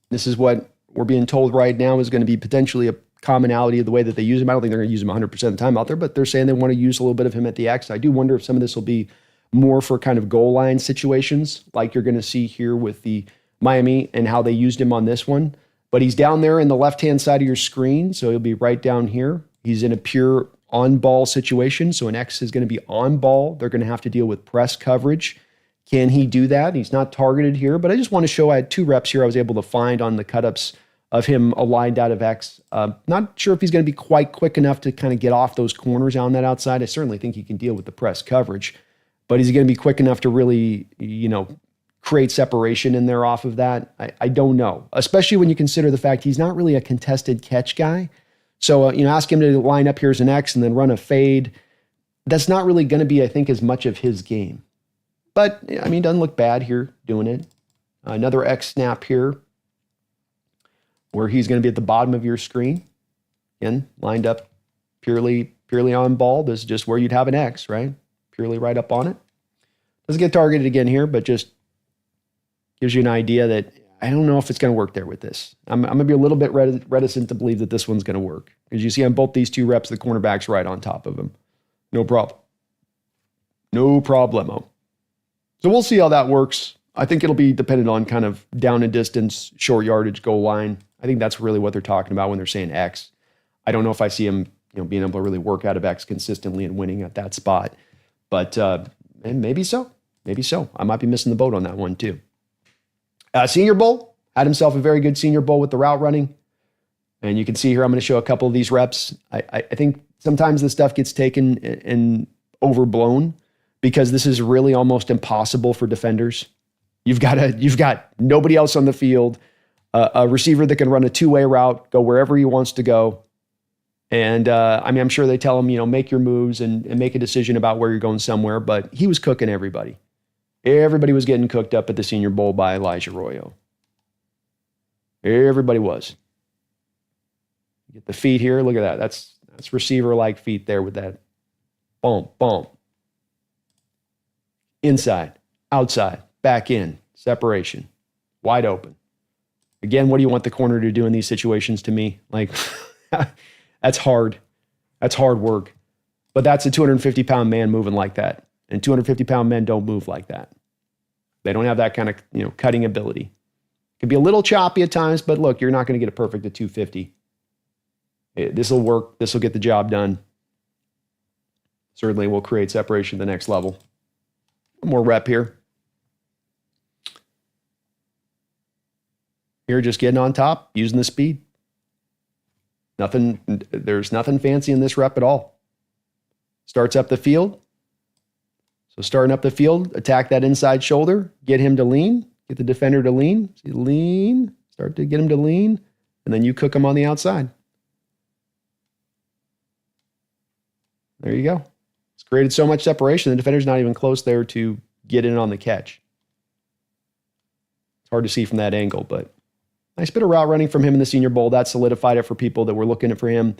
This is what we're being told right now is going to be potentially a commonality of the way that they use him. I don't think they're going to use him 100% of the time out there, but they're saying they want to use a little bit of him at the X. I do wonder if some of this will be more for kind of goal line situations, like you're going to see here with the Miami and how they used him on this one. But he's down there in the left-hand side of your screen, so he'll be right down here. He's in a pure on-ball situation, so an X is going to be on ball. They're going to have to deal with press coverage. Can he do that? He's not targeted here, but I just want to show I had 2 reps here I was able to find on the cut-ups of him aligned out of X. Not sure if he's going to be quite quick enough to kind of get off those corners on that outside. I certainly think he can deal with the press coverage, but he's going to be quick enough to really, create separation in there off of that. I don't know, especially when you consider the fact he's not really a contested catch guy. So, ask him to line up here as an X and then run a fade. That's not really going to be, I think, as much of his game. But, doesn't look bad here doing it. Another X snap here where he's going to be at the bottom of your screen. Again, lined up purely on ball. This is just where you'd have an X, right? Purely right up on it. Doesn't get targeted again here, but just gives you an idea that I don't know if it's going to work there with this. I'm going to be a little bit reticent to believe that this one's going to work. Because you see on both these 2 reps, the cornerback's right on top of him. No problem. No problemo. So we'll see how that works. I think it'll be dependent on kind of down and distance, short yardage, goal line. I think that's really what they're talking about when they're saying X. I don't know if I see him, being able to really work out of X consistently and winning at that spot. But maybe so. Maybe so. I might be missing the boat on that one too. Senior Bowl, had himself a very good Senior Bowl with the route running. And you can see here, I'm going to show a couple of these reps. I think sometimes this stuff gets taken and overblown because this is really almost impossible for defenders. You've got nobody else on the field, a receiver that can run a 2-way route, go wherever he wants to go. And I'm sure they tell him, make your moves and make a decision about where you're going somewhere, but he was cooking everybody. Everybody was getting cooked up at the Senior Bowl by Elijah Arroyo. Everybody was. Get the feet here. Look at that. That's receiver-like feet there with that. Boom, boom. Inside, outside, back in, separation, wide open. Again, what do you want the corner to do in these situations to me? Like, that's hard. That's hard work. But that's a 250-pound man moving like that. And 250-pound men don't move like that. They don't have that kind of, cutting ability. It can be a little choppy at times, but look, you're not going to get it perfect at 250. This will work. This will get the job done. Certainly will create separation to the next level. One more rep here. Here, just getting on top, using the speed. There's nothing fancy in this rep at all. Starts up the field. So starting up the field, attack that inside shoulder, get him to lean, get the defender to lean. See, lean, start to get him to lean, and then you cook him on the outside. There you go. It's created so much separation, the defender's not even close there to get in on the catch. It's hard to see from that angle, but nice bit of route running from him in the Senior Bowl. That solidified it for people that were looking for him.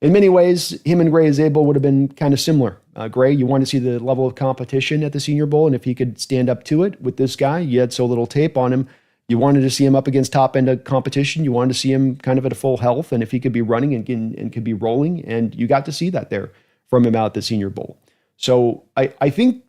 In many ways, him and Gray Zabel would have been kind of similar. Gray, you wanted to see the level of competition at the Senior Bowl, and if he could stand up to it with this guy, you had so little tape on him. You wanted to see him up against top end of competition. You wanted to see him kind of at a full health, and if he could be running and could be rolling, and you got to see that there from him out at the Senior Bowl. So I think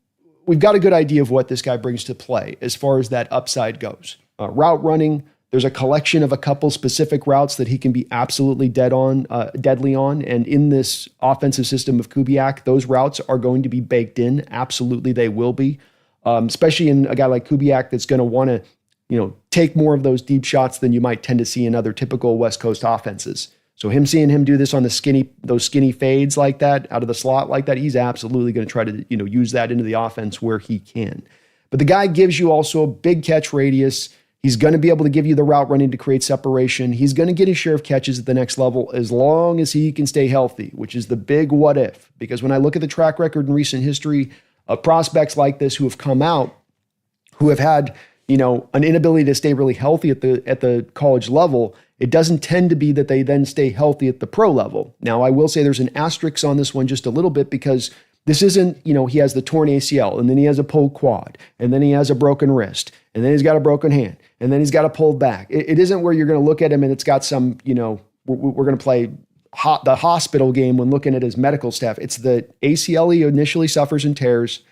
we've got a good idea of what this guy brings to play as far as that upside goes. Route running, there's a collection of a couple specific routes that he can be absolutely deadly on. And in this offensive system of Kubiak, those routes are going to be baked in. Absolutely, they will be. Especially in a guy like Kubiak that's going to want to, take more of those deep shots than you might tend to see in other typical West Coast offenses. So seeing him do this on those skinny fades like that, out of the slot like that, he's absolutely going to try to, use that into the offense where he can. But the guy gives you also a big catch radius. He's going to be able to give you the route running to create separation. He's going to get his share of catches at the next level as long as he can stay healthy, which is the big what if. Because when I look at the track record in recent history of prospects like this who have come out, who have had, an inability to stay really healthy at the college level, it doesn't tend to be that they then stay healthy at the pro level. Now, I will say there's an asterisk on this one just a little bit because this isn't, he has the torn ACL, and then he has a pulled quad, and then he has a broken wrist, and then he's got a broken hand, and then he's got a pulled back. It isn't where you're going to look at him and it's got some, we're going to play the hospital game when looking at his medical staff. It's the ACL he initially suffers and tears.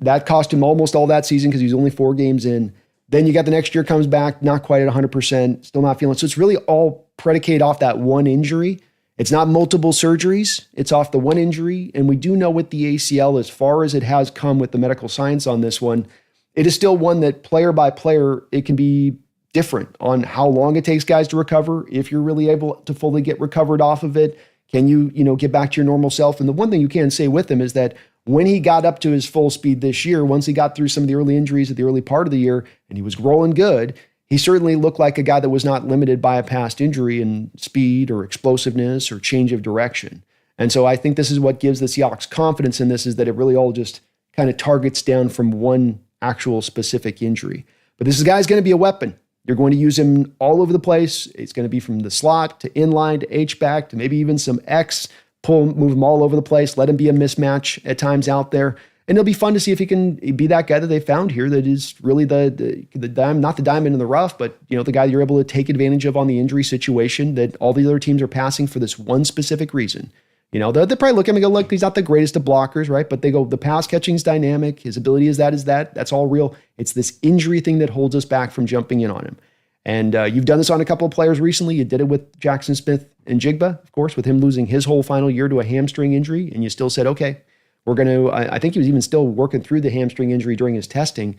That cost him almost all that season because he's only 4 games in. Then you got the next year comes back, not quite at 100%, still not feeling. So it's really all predicated off that one injury. It's not multiple surgeries. It's off the one injury. And we do know with the ACL, as far as it has come with the medical science on this one, it is still one that player by player, it can be different on how long it takes guys to recover. If you're really able to fully get recovered off of it, can you, get back to your normal self? And the one thing you can say with him is that when he got up to his full speed this year, once he got through some of the early injuries at the early part of the year and he was rolling good, he certainly looked like a guy that was not limited by a past injury in speed or explosiveness or change of direction. And so I think this is what gives the Seahawks confidence in this, is that it really all just kind of targets down from one actual specific injury. But this guy's going to be a weapon. You're going to use him all over the place. It's going to be from the slot to inline to H-back to maybe even some X, move him all over the place, let him be a mismatch at times out there. And it'll be fun to see if he can be that guy that they found here that is really the not the diamond in the rough, but the guy you're able to take advantage of on the injury situation that all the other teams are passing for this one specific reason. They probably look at him and go, look, he's not the greatest of blockers, right? But they go, the pass catching's dynamic. His ability is that. That's all real. It's this injury thing that holds us back from jumping in on him. And you've done this on a couple of players recently. You did it with Jackson Smith and Jigba, of course, with him losing his whole final year to a hamstring injury. And you still said, okay, we're going to, I think he was even still working through the hamstring injury during his testing.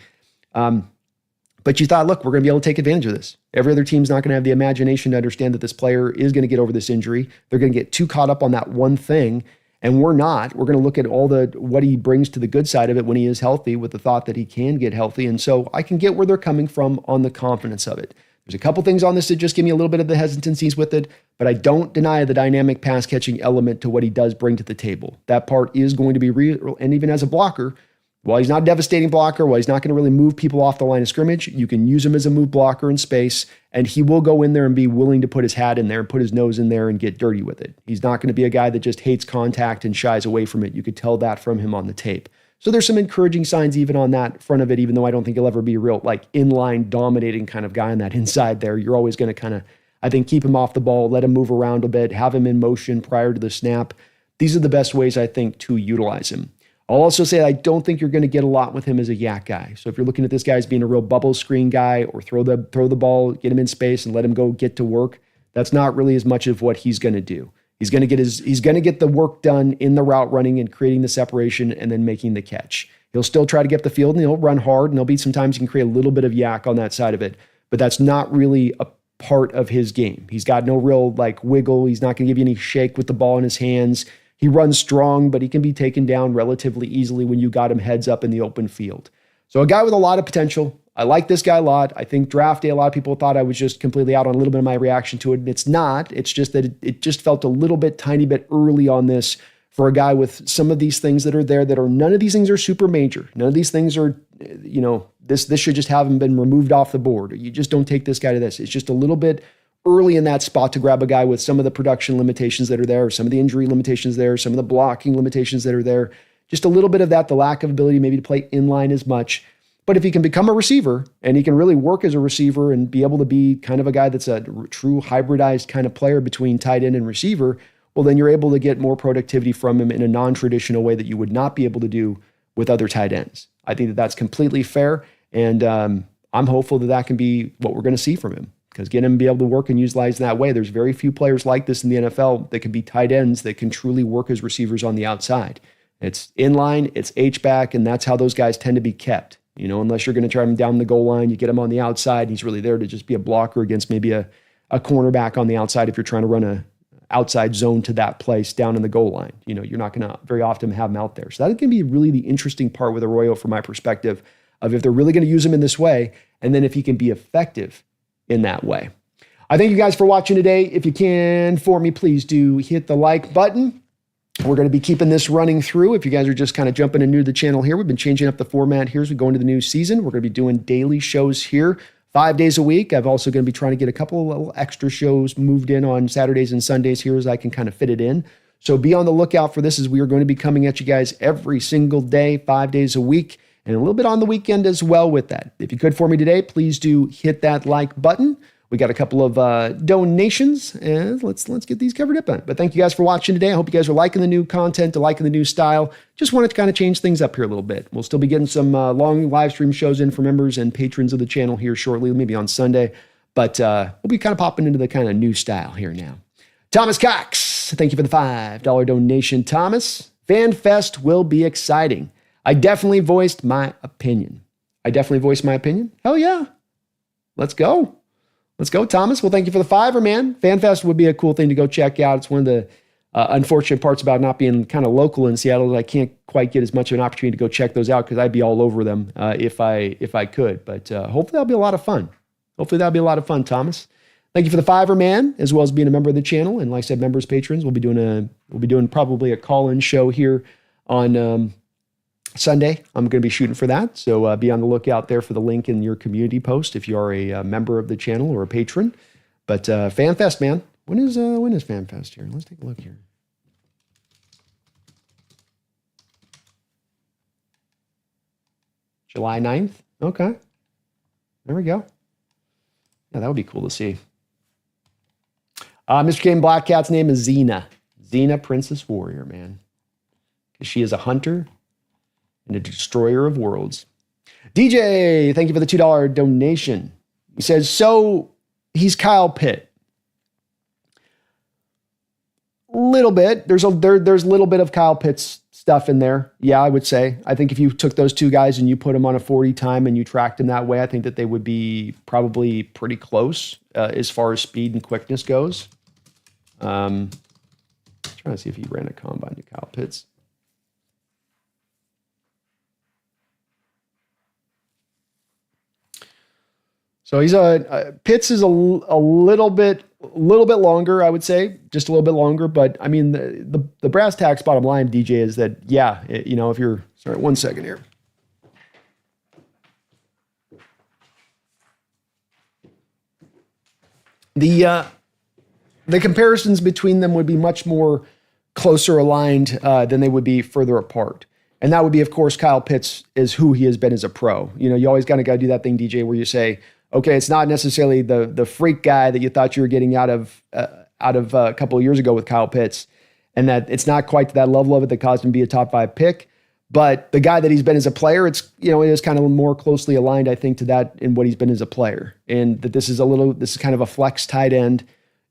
But you thought, look, we're going to be able to take advantage of this. Every other team's not going to have the imagination to understand that this player is going to get over this injury. They're going to get too caught up on that one thing. And we're not. We're going to look at what he brings to the good side of it when he is healthy, with the thought that he can get healthy. And so I can get where they're coming from on the confidence of it. There's a couple things on this that just give me a little bit of the hesitancies with it, but I don't deny the dynamic pass catching element to what he does bring to the table. That part is going to be real. And even as a blocker, while he's not a devastating blocker, while he's not going to really move people off the line of scrimmage, you can use him as a move blocker in space, and he will go in there and be willing to put his hat in there and put his nose in there and get dirty with it. He's not going to be a guy that just hates contact and shies away from it. You could tell that from him on the tape. So there's some encouraging signs even on that front of it, even though I don't think he'll ever be a real inline dominating kind of guy on that inside there. You're always going to kind of, I think, keep him off the ball, let him move around a bit, have him in motion prior to the snap. These are the best ways, I think, to utilize him. I'll also say I don't think you're going to get a lot with him as a yak guy. So if you're looking at this guy as being a real bubble screen guy, or throw the ball, get him in space and let him go get to work, that's not really as much of what he's going to do. He's going to get the work done in the route running and creating the separation and then making the catch. He'll still try to get the field and he'll run hard, and there'll be sometimes he can create a little bit of yak on that side of it, but that's not really a part of his game. He's got no real wiggle. He's not going to give you any shake with the ball in his hands. He runs strong, but he can be taken down relatively easily when you got him heads up in the open field. So a guy with a lot of potential. I like this guy a lot. I think draft day, a lot of people thought I was just completely out on a little bit of my reaction to it. And it's not. It's just that it just felt a little bit, tiny bit early on this for a guy with some of these things that are there that are, none of these things are super major. None of these things are, this should just haven't been removed off the board. You just don't take this guy to this. It's just a little bit early in that spot to grab a guy with some of the production limitations that are there, or some of the injury limitations there, some of the blocking limitations that are there. Just a little bit of that, the lack of ability maybe to play inline as much. But if he can become a receiver and he can really work as a receiver and be able to be kind of a guy that's a true hybridized kind of player between tight end and receiver, well, then you're able to get more productivity from him in a non-traditional way that you would not be able to do with other tight ends. I think that that's completely fair. And I'm hopeful that that can be what we're going to see from him, because getting him to be able to work and utilize in that way, there's very few players like this in the NFL that can be tight ends that can truly work as receivers on the outside. It's inline, it's H-back, and that's how those guys tend to be kept. Unless you're going to try him down the goal line, you get him on the outside, and he's really there to just be a blocker against maybe a cornerback on the outside if you're trying to run a outside zone to that place down in the goal line. You're not going to very often have him out there. So that's going to be really the interesting part with Arroyo from my perspective. of if they're really going to use him in this way, and then if he can be effective in that way. I thank you guys for watching today. If you can, for me, please do hit the like button. We're going to be keeping this running through. If you guys are just kind of jumping in new to the channel here, we've been changing up the format here as we go into the new season. We're going to be doing daily shows here 5 days a week. I've also going to be trying to get a couple of little extra shows moved in on Saturdays and Sundays here as I can kind of fit it in. So be on the lookout for this, as we are going to be coming at you guys every single day, 5 days a week, and a little bit on the weekend as well with that. If you could for me today, please do hit that like button. We got a couple of donations, and let's get these covered up on. But thank you guys for watching today. I hope you guys are liking the new content, liking the new style. Just wanted to kind of change things up here a little bit. We'll still be getting some long live stream shows in for members and patrons of the channel here shortly, maybe on Sunday. But we'll be kind of popping into the kind of new style here now. Thomas Cox, thank you for the $5 donation, Thomas. Fan Fest will be exciting. I definitely voiced my opinion. Hell yeah. Let's go. Let's go, Thomas. Well, thank you for the $5, man. FanFest would be a cool thing to go check out. It's one of the unfortunate parts about not being kind of local in Seattle that I can't quite get as much of an opportunity to go check those out because I'd be all over them if I could. But hopefully that'll be a lot of fun. Thomas. Thank you for the $5, man, as well as being a member of the channel. And like I said, members, patrons, we'll be doing probably a call-in show here on Sunday. I'm going to be shooting for that. So be on the lookout there for the link in your community post if you are a member of the channel or a patron. But FanFest, man. When is FanFest here? Let's take a look here. July 9th. Okay. There we go. Yeah, that would be cool to see. Mr. Kane Black Cat's name is Xena. Xena, Princess Warrior, man. She is a hunter and a destroyer of worlds. DJ, thank you for the $2 donation. He says, so he's Kyle Pitt. Little bit. There's a little bit of Kyle Pitt's stuff in there. Yeah, I would say. I think if you took those two guys and you put them on a 40 time and you tracked them that way, I think that they would be probably pretty close as far as speed and quickness goes. Trying to see if he ran a combine to Kyle Pitts. So he's Pitts is a little bit longer, I would say, just a little bit longer. But I mean, the brass tacks bottom line, DJ, is that, yeah, if you're, sorry, 1 second here. The comparisons between them would be much more closer aligned than they would be further apart. And that would be, of course, Kyle Pitts is who he has been as a pro. You always kind of got to do that thing, DJ, where you say, okay, it's not necessarily the freak guy that you thought you were getting out of a couple of years ago with Kyle Pitts, and that it's not quite to that level of it that caused him to be a top 5 pick. But the guy that he's been as a player, it is kind of more closely aligned, I think, to that in what he's been as a player. And that this is kind of a flex tight end.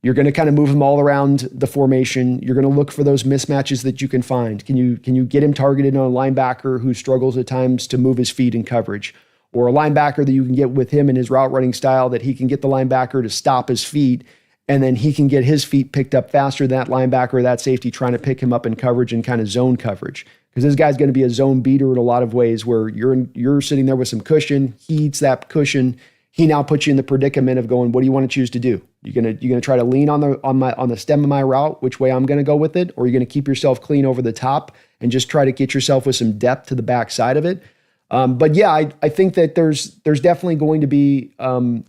You're going to kind of move him all around the formation. You're going to look for those mismatches that you can find. Can you get him targeted on a linebacker who struggles at times to move his feet in coverage? Or a linebacker that you can get with him in his route running style, that he can get the linebacker to stop his feet, and then he can get his feet picked up faster than that linebacker or that safety trying to pick him up in coverage and kind of zone coverage. Because this guy's going to be a zone beater in a lot of ways, where you're sitting there with some cushion. He eats that cushion. He now puts you in the predicament of going, what do you want to choose to do? You're gonna try to lean on the stem of my route, which way I'm going to go with it, or you're going to keep yourself clean over the top and just try to get yourself with some depth to the back side of it. But yeah, I think that there's definitely going to be some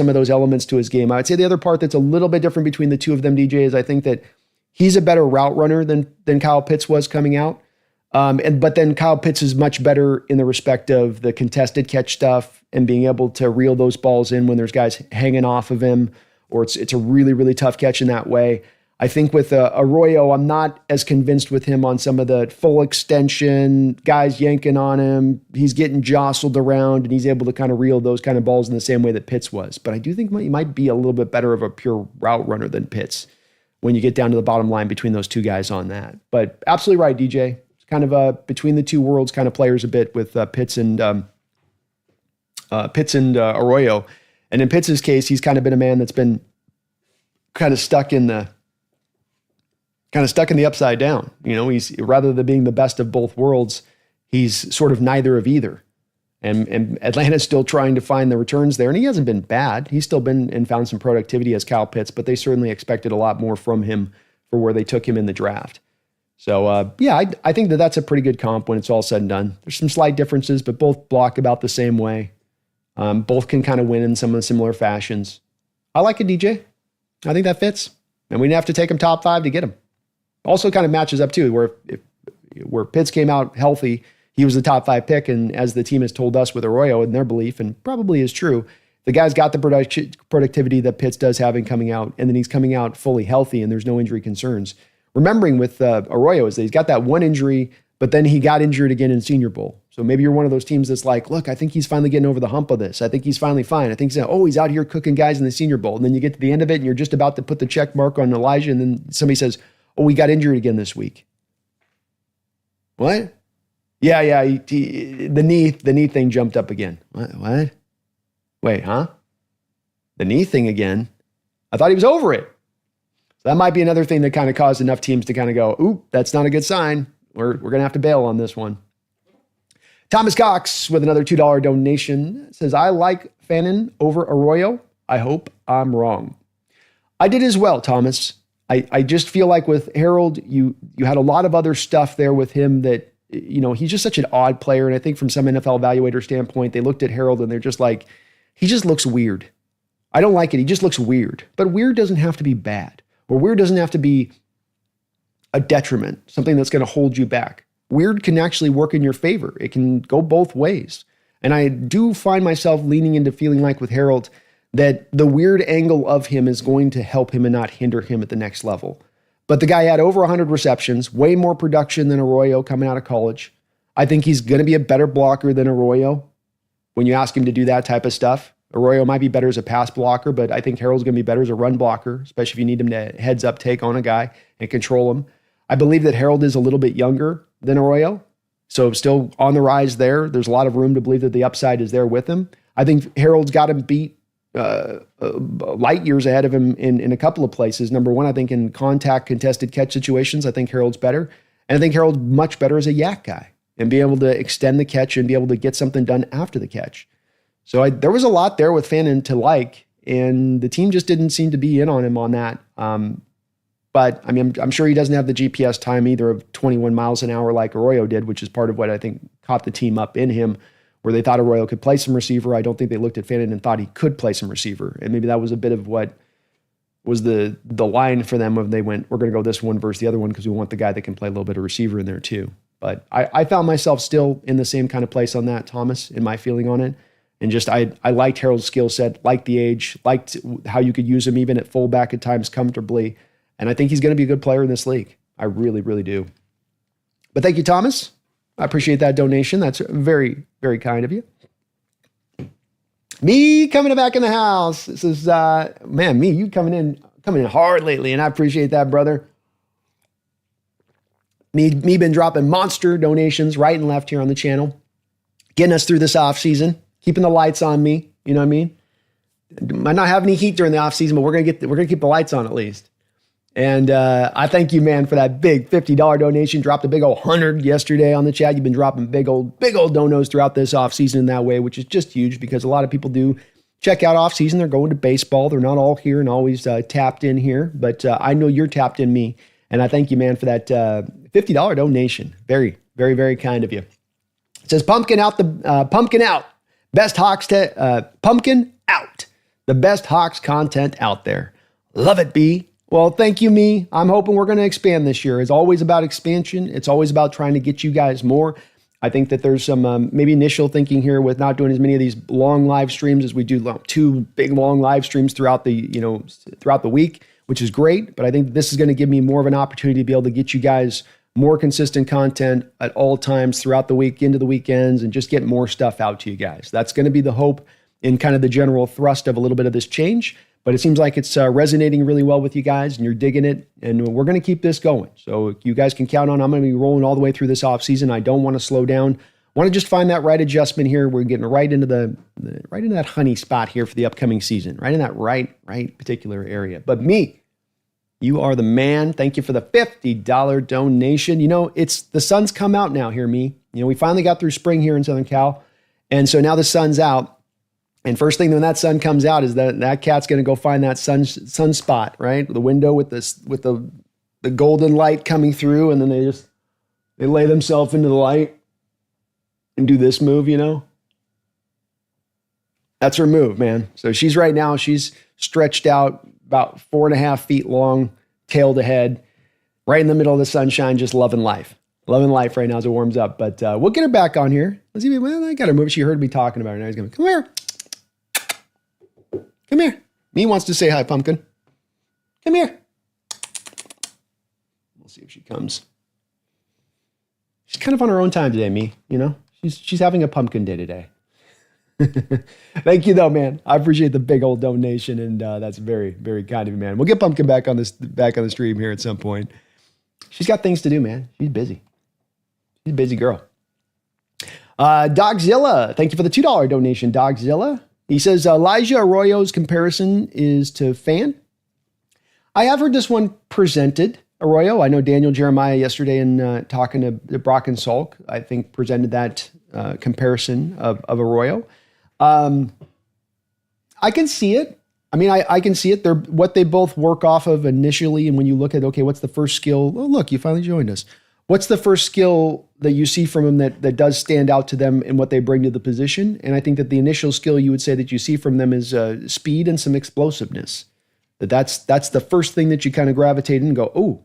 of those elements to his game. I would say the other part that's a little bit different between the two of them, DJ, is I think that he's a better route runner than Kyle Pitts was coming out. But then Kyle Pitts is much better in the respect of the contested catch stuff and being able to reel those balls in when there's guys hanging off of him, or it's a really, really tough catch in that way. I think with Arroyo, I'm not as convinced with him on some of the full extension, guys yanking on him. He's getting jostled around, and he's able to kind of reel those kind of balls in the same way that Pitts was. But I do think he might be a little bit better of a pure route runner than Pitts when you get down to the bottom line between those two guys on that. But absolutely right, DJ. It's kind of a between the two worlds kind of players a bit with Pitts and Arroyo. And in Pitts' case, he's kind of been a man that's been kind of stuck in the upside down. He's, rather than being the best of both worlds, he's sort of neither of either. And Atlanta's still trying to find the returns there. And he hasn't been bad. He's still been and found some productivity as Kyle Pitts, but they certainly expected a lot more from him for where they took him in the draft. So, I think that's a pretty good comp when it's all said and done. There's some slight differences, but both block about the same way. Both can kind of win in some of the similar fashions. I like it, DJ. I think that fits. And we didn't have to take him top 5 to get him. Also kind of matches up too, where Pitts came out healthy, he was the top 5 pick, and as the team has told us with Arroyo in their belief, and probably is true, the guy's got the productivity that Pitts does have in coming out, and then he's coming out fully healthy, and there's no injury concerns. Remembering with Arroyo is that he's got that one injury, but then he got injured again in Senior Bowl. So maybe you're one of those teams that's like, look, I think he's finally getting over the hump of this. I think he's finally fine. I think he's out here cooking guys in the Senior Bowl. And then you get to the end of it, and you're just about to put the check mark on Elijah, and then somebody says, oh, he got injured again this week. What? Yeah, the knee thing jumped up again. What? Wait, huh? The knee thing again? I thought he was over it. So that might be another thing that kind of caused enough teams to kind of go, ooh, that's not a good sign. We're going to have to bail on this one. Thomas Cox with another $2 donation says, I like Fannon over Arroyo. I hope I'm wrong. I did as well, Thomas. I just feel like with Harold, you had a lot of other stuff there with him that, he's just such an odd player. And I think from some NFL evaluator standpoint, they looked at Harold and they're just like, he just looks weird. I don't like it. He just looks weird. But weird doesn't have to be bad, or weird doesn't have to be a detriment, something that's going to hold you back. Weird can actually work in your favor. It can go both ways. And I do find myself leaning into feeling like with Harold that the weird angle of him is going to help him and not hinder him at the next level. But the guy had over 100 receptions, way more production than Arroyo coming out of college. I think he's going to be a better blocker than Arroyo when you ask him to do that type of stuff. Arroyo might be better as a pass blocker, but I think Harold's going to be better as a run blocker, especially if you need him to heads up take on a guy and control him. I believe that Harold is a little bit younger than Arroyo, so still on the rise there. There's a lot of room to believe that the upside is there with him. I think Harold's got him beat light years ahead of him in a couple of places. Number one, I think in contact contested catch situations, I think Harold's better. And I think Harold's much better as a yak guy and be able to extend the catch and be able to get something done after the catch. So there was a lot there with Fannon to like, and the team just didn't seem to be in on him on that. But I mean, I'm sure he doesn't have the GPS time either of 21 miles an hour like Arroyo did, which is part of what I think caught the team up in him, where they thought Arroyo could play some receiver. I don't think they looked at Fannon and thought he could play some receiver. And maybe that was a bit of what was the line for them when they went, we're going to go this one versus the other one because we want the guy that can play a little bit of receiver in there too. But I found myself still in the same kind of place on that, Thomas, in my feeling on it. And just I liked Harold's skill set, liked the age, liked how you could use him even at fullback at times comfortably. And I think he's going to be a good player in this league. I really, really do. But thank you, Thomas. I appreciate that donation. That's very, very kind of you. Me coming back in the house. This is, me, you coming in hard lately, and I appreciate that, brother. Me been dropping monster donations right and left here on the channel, getting us through this off season, keeping the lights on me. You know what I mean? Might not have any heat during the off season, but we're gonna keep the lights on at least. And I thank you, man, for that big $50 donation. Dropped a big old 100 yesterday on the chat. You've been dropping big old donos throughout this offseason in that way, which is just huge because a lot of people do check out offseason. They're going to baseball. They're not all here and always tapped in here. But I know you're tapped in me. And I thank you, man, for that $50 donation. Very, very, very kind of you. It says, pumpkin out. Best Hawks, pumpkin out. The best Hawks content out there. Love it, B. Well, thank you, me. I'm hoping we're going to expand this year. It's always about expansion. It's always about trying to get you guys more. I think that there's some maybe initial thinking here with not doing as many of these long live streams as we do 2 big long live streams throughout the week, which is great. But I think this is going to give me more of an opportunity to be able to get you guys more consistent content at all times throughout the week, into the weekends, and just get more stuff out to you guys. That's going to be the hope in kind of the general thrust of a little bit of this change. But it seems like it's resonating really well with you guys, and you're digging it, and we're going to keep this going. So you guys can count on I'm going to be rolling all the way through this offseason. I don't want to slow down. I want to just find that right adjustment here. We're getting right into right into that honey spot here for the upcoming season, right in that right particular area. But me, you are the man. Thank you for the $50 donation. It's the sun's come out now here, me. We finally got through spring here in Southern Cal. And so now the sun's out. And first thing when that sun comes out is that cat's going to go find that sun spot, right? The window with the golden light coming through. And then they lay themselves into the light and do this move, That's her move, man. So she's stretched out about 4.5 feet long, tail to head, right in the middle of the sunshine, just loving life. Loving life right now as it warms up. But we'll get her back on here. Let's see. Well, I got her move. She heard me talking about her. Now he's going to come here. Come here. Me wants to say hi, Pumpkin. Come here. We'll see if she comes. She's kind of on her own time today, me. She's having a pumpkin day today. Thank you, though, man. I appreciate the big old donation, and that's very, very kind of you, man. We'll get Pumpkin back on the stream here at some point. She's got things to do, man. She's busy. She's a busy girl. Dogzilla, thank you for the $2 donation, Dogzilla. He says, Elijah Arroyo's comparison is to Fan. I have heard this one presented, Arroyo. I know Daniel Jeremiah yesterday in talking to Brock and Salk, I think presented that comparison of Arroyo. I can see it. I mean, I can see it. They're what they both work off of initially. And when you look at, okay, what's the first skill? Oh, look, you finally joined us. What's the first skill that you see from them that does stand out to them in what they bring to the position? And I think that the initial skill you would say that you see from them is speed and some explosiveness. That's the first thing that you kind of gravitate in and go, oh,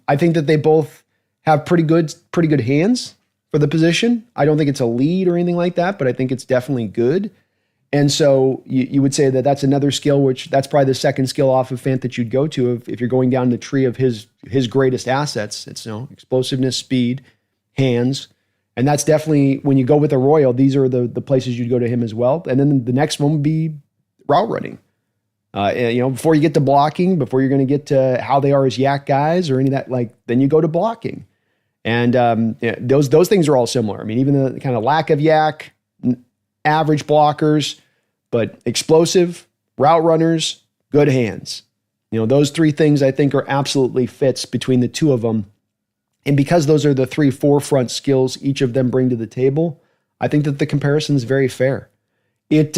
I think that they both have pretty good hands for the position. I don't think it's a lead or anything like that, but I think it's definitely good. And so you would say that that's another skill, which that's probably the second skill off of Fant that you'd go to if you're going down the tree of his greatest assets. It's explosiveness, speed, hands. And that's definitely, when you go with Arroyo, these are the places you'd go to him as well. And then the next one would be route running. Before you get to blocking, before you're going to get to how they are as yak guys or any of that, then you go to blocking. And those things are all similar. I mean, even the kind of lack of yak, average blockers, but explosive, route runners, good hands. Those three things I think are absolutely fits between the two of them. And because those are the three forefront skills each of them bring to the table, I think that the comparison is very fair. It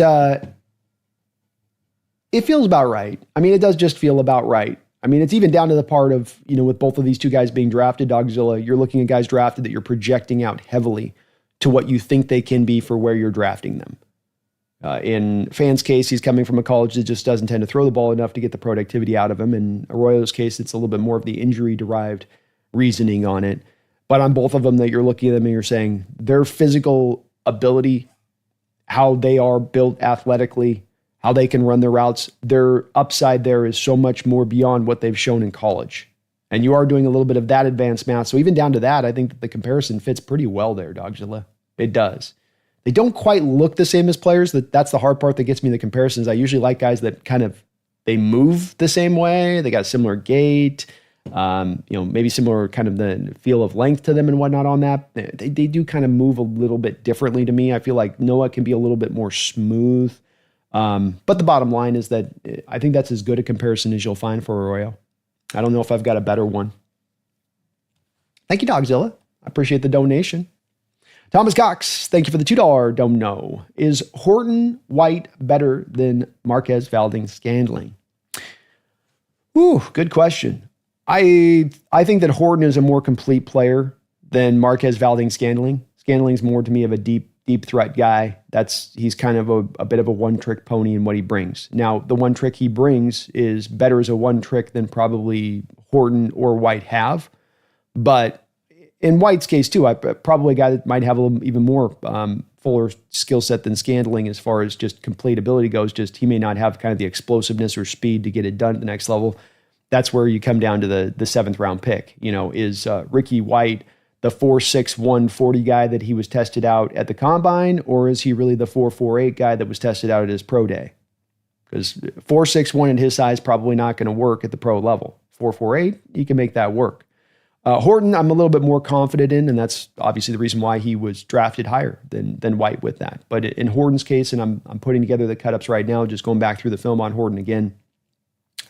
feels about right. I mean, it does just feel about right. I mean, it's even down to the part of, with both of these two guys being drafted, Dogzilla, you're looking at guys drafted that you're projecting out heavily to what you think they can be for where you're drafting them. In Fan's case, he's coming from a college that just doesn't tend to throw the ball enough to get the productivity out of him. In Arroyo's case, it's a little bit more of the injury-derived reasoning on it. But on both of them, that you're looking at them and you're saying their physical ability, how they are built athletically, how they can run their routes, their upside there is so much more beyond what they've shown in college. And you are doing a little bit of that advanced math. So even down to that, I think that the comparison fits pretty well there, Dogzilla. It does. They don't quite look the same as players. That's the hard part that gets me the comparisons. I usually like guys that they move the same way. They got a similar gait, maybe similar kind of the feel of length to them and whatnot on that. They do kind of move a little bit differently to me. I feel like Noah can be a little bit more smooth. But the bottom line is that I think that's as good a comparison as you'll find for Arroyo. I don't know if I've got a better one. Thank you, Dogzilla. I appreciate the donation. Thomas Cox, thank you for the $2 dono. Is Horton White better than Marquez Valdes-Scantling? Ooh, good question. I think that Horton is a more complete player than Marquez Valdes-Scantling. Scantling's more to me of a deep threat guy. He's kind of a bit of a one-trick pony in what he brings. Now, the one trick he brings is better as a one trick than probably Horton or White have. But in White's case too, probably a guy that might have a little even more fuller skill set than Scantling as far as just complete ability goes. Just he may not have kind of the explosiveness or speed to get it done at the next level. That's where you come down to the 7th round pick. Is Ricky White the 4.6 140 guy that he was tested out at the combine, or is he really the 4.48 guy that was tested out at his pro day? Because 4.61 at his size probably not going to work at the pro level. 4.48, he can make that work. Horton, I'm a little bit more confident in, and that's obviously the reason why he was drafted higher than White with that. But in Horton's case, and I'm putting together the cut-ups right now, just going back through the film on Horton again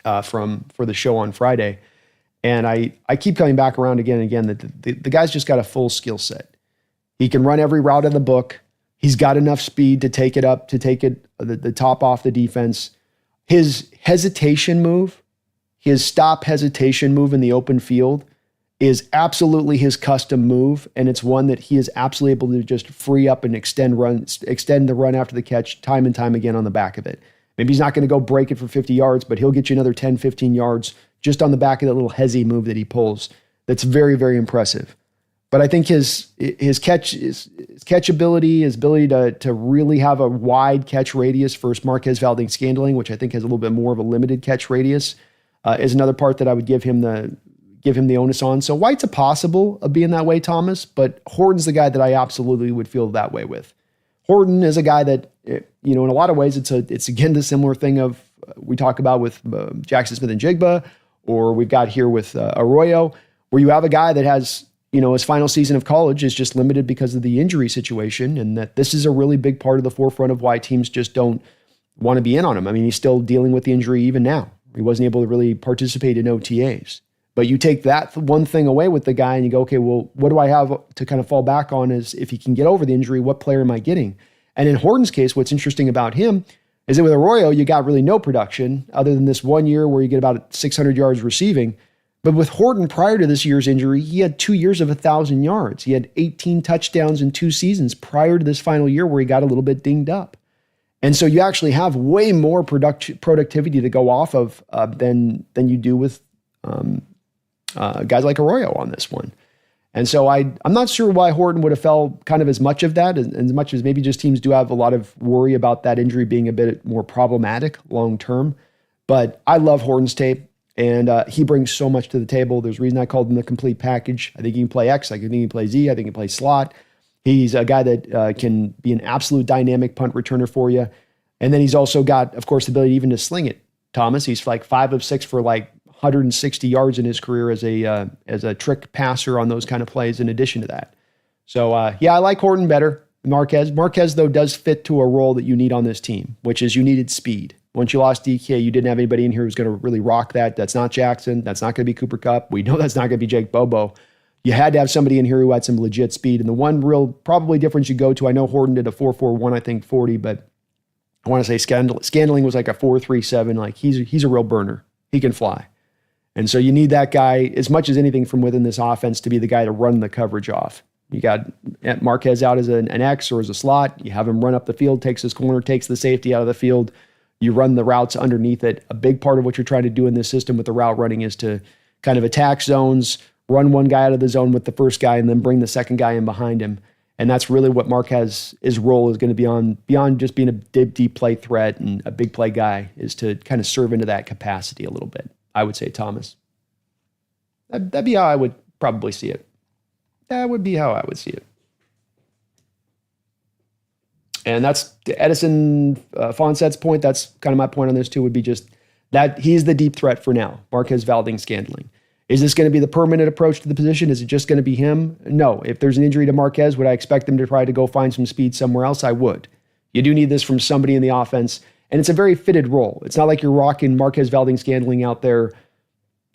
for the show on Friday. And I keep coming back around again and again that the guy's just got a full skill set. He can run every route in the book. He's got enough speed to take it up, to take it the top off the defense. His hesitation move, his stop hesitation move in the open field is absolutely his custom move, and it's one that he is absolutely able to just free up and extend the run after the catch time and time again on the back of it. Maybe he's not going to go break it for 50 yards, but he'll get you another 10, 15 yards just on the back of that little hezzy move that he pulls. That's very, very impressive. But I think his catchability, his ability to really have a wide catch radius versus Marquez Valdes-Scantling, which I think has a little bit more of a limited catch radius, is another part that I would give him the onus on. So White's a possible of being that way, Thomas, but Horton's the guy that I absolutely would feel that way with. Horton is a guy that, in a lot of ways, it's again the similar thing of we talk about with Jackson Smith-Njigba, or we've got here with Arroyo, where you have a guy that has, his final season of college is just limited because of the injury situation, and that this is a really big part of the forefront of why teams just don't want to be in on him. I mean, he's still dealing with the injury even now. He wasn't able to really participate in OTAs. But you take that one thing away with the guy and you go, okay, well, what do I have to kind of fall back on is if he can get over the injury, what player am I getting? And in Horton's case, what's interesting about him is that with Arroyo, you got really no production other than this 1 year where you get about 600 yards receiving. But with Horton, prior to this year's injury, he had 2 years of 1,000 yards. He had 18 touchdowns in 2 seasons prior to this final year where he got a little bit dinged up. And so you actually have way more productivity to go off of than you do with guys like Arroyo on this one. And so I'm not sure why Horton would have felt kind of as much of that, as much as maybe just teams do have a lot of worry about that injury being a bit more problematic long term. But I love Horton's tape, and he brings so much to the table. There's a reason I called him the complete package. I think he can play X. I think he can play Z. I think he can play slot. He's a guy that can be an absolute dynamic punt returner for you. And then he's also got, of course, the ability even to sling it. Thomas, he's like 5 of 6 for like 160 yards in his career as a trick passer on those kind of plays in addition to that. So, I like Horton better than Marquez. Marquez, though, does fit to a role that you need on this team, which is you needed speed. Once you lost DK, you didn't have anybody in here who's going to really rock that. That's not Jackson. That's not going to be Cooper Kupp. We know that's not going to be Jake Bobo. You had to have somebody in here who had some legit speed. And the one real probably difference you go to, I know Horton did a 4.41, I think 40, but I want to say Scantling was like a 4.37. Like he's a real burner. He can fly. And so you need that guy as much as anything from within this offense to be the guy to run the coverage off. You got Marquez out as an X or as a slot. You have him run up the field, takes his corner, takes the safety out of the field. You run the routes underneath it. A big part of what you're trying to do in this system with the route running is to kind of attack zones, run one guy out of the zone with the first guy, and then bring the second guy in behind him. And that's really what Marquez's role is going to be on, beyond just being a deep play threat and a big play guy, is to kind of serve into that capacity a little bit, I would say, Thomas. That'd be how I would probably see it. That would be how I would see it. And that's Edison Fonsette's point. That's kind of my point on this too, would be just that he's the deep threat for now, Marquez Valdes-Scantling. Is this going to be the permanent approach to the position? Is it just going to be him? No. If there's an injury to Marquez, would I expect them to try to go find some speed somewhere else? I would. You do need this from somebody in the offense, and it's a very fitted role. It's not like you're rocking Marquez Valdes-Scantling out there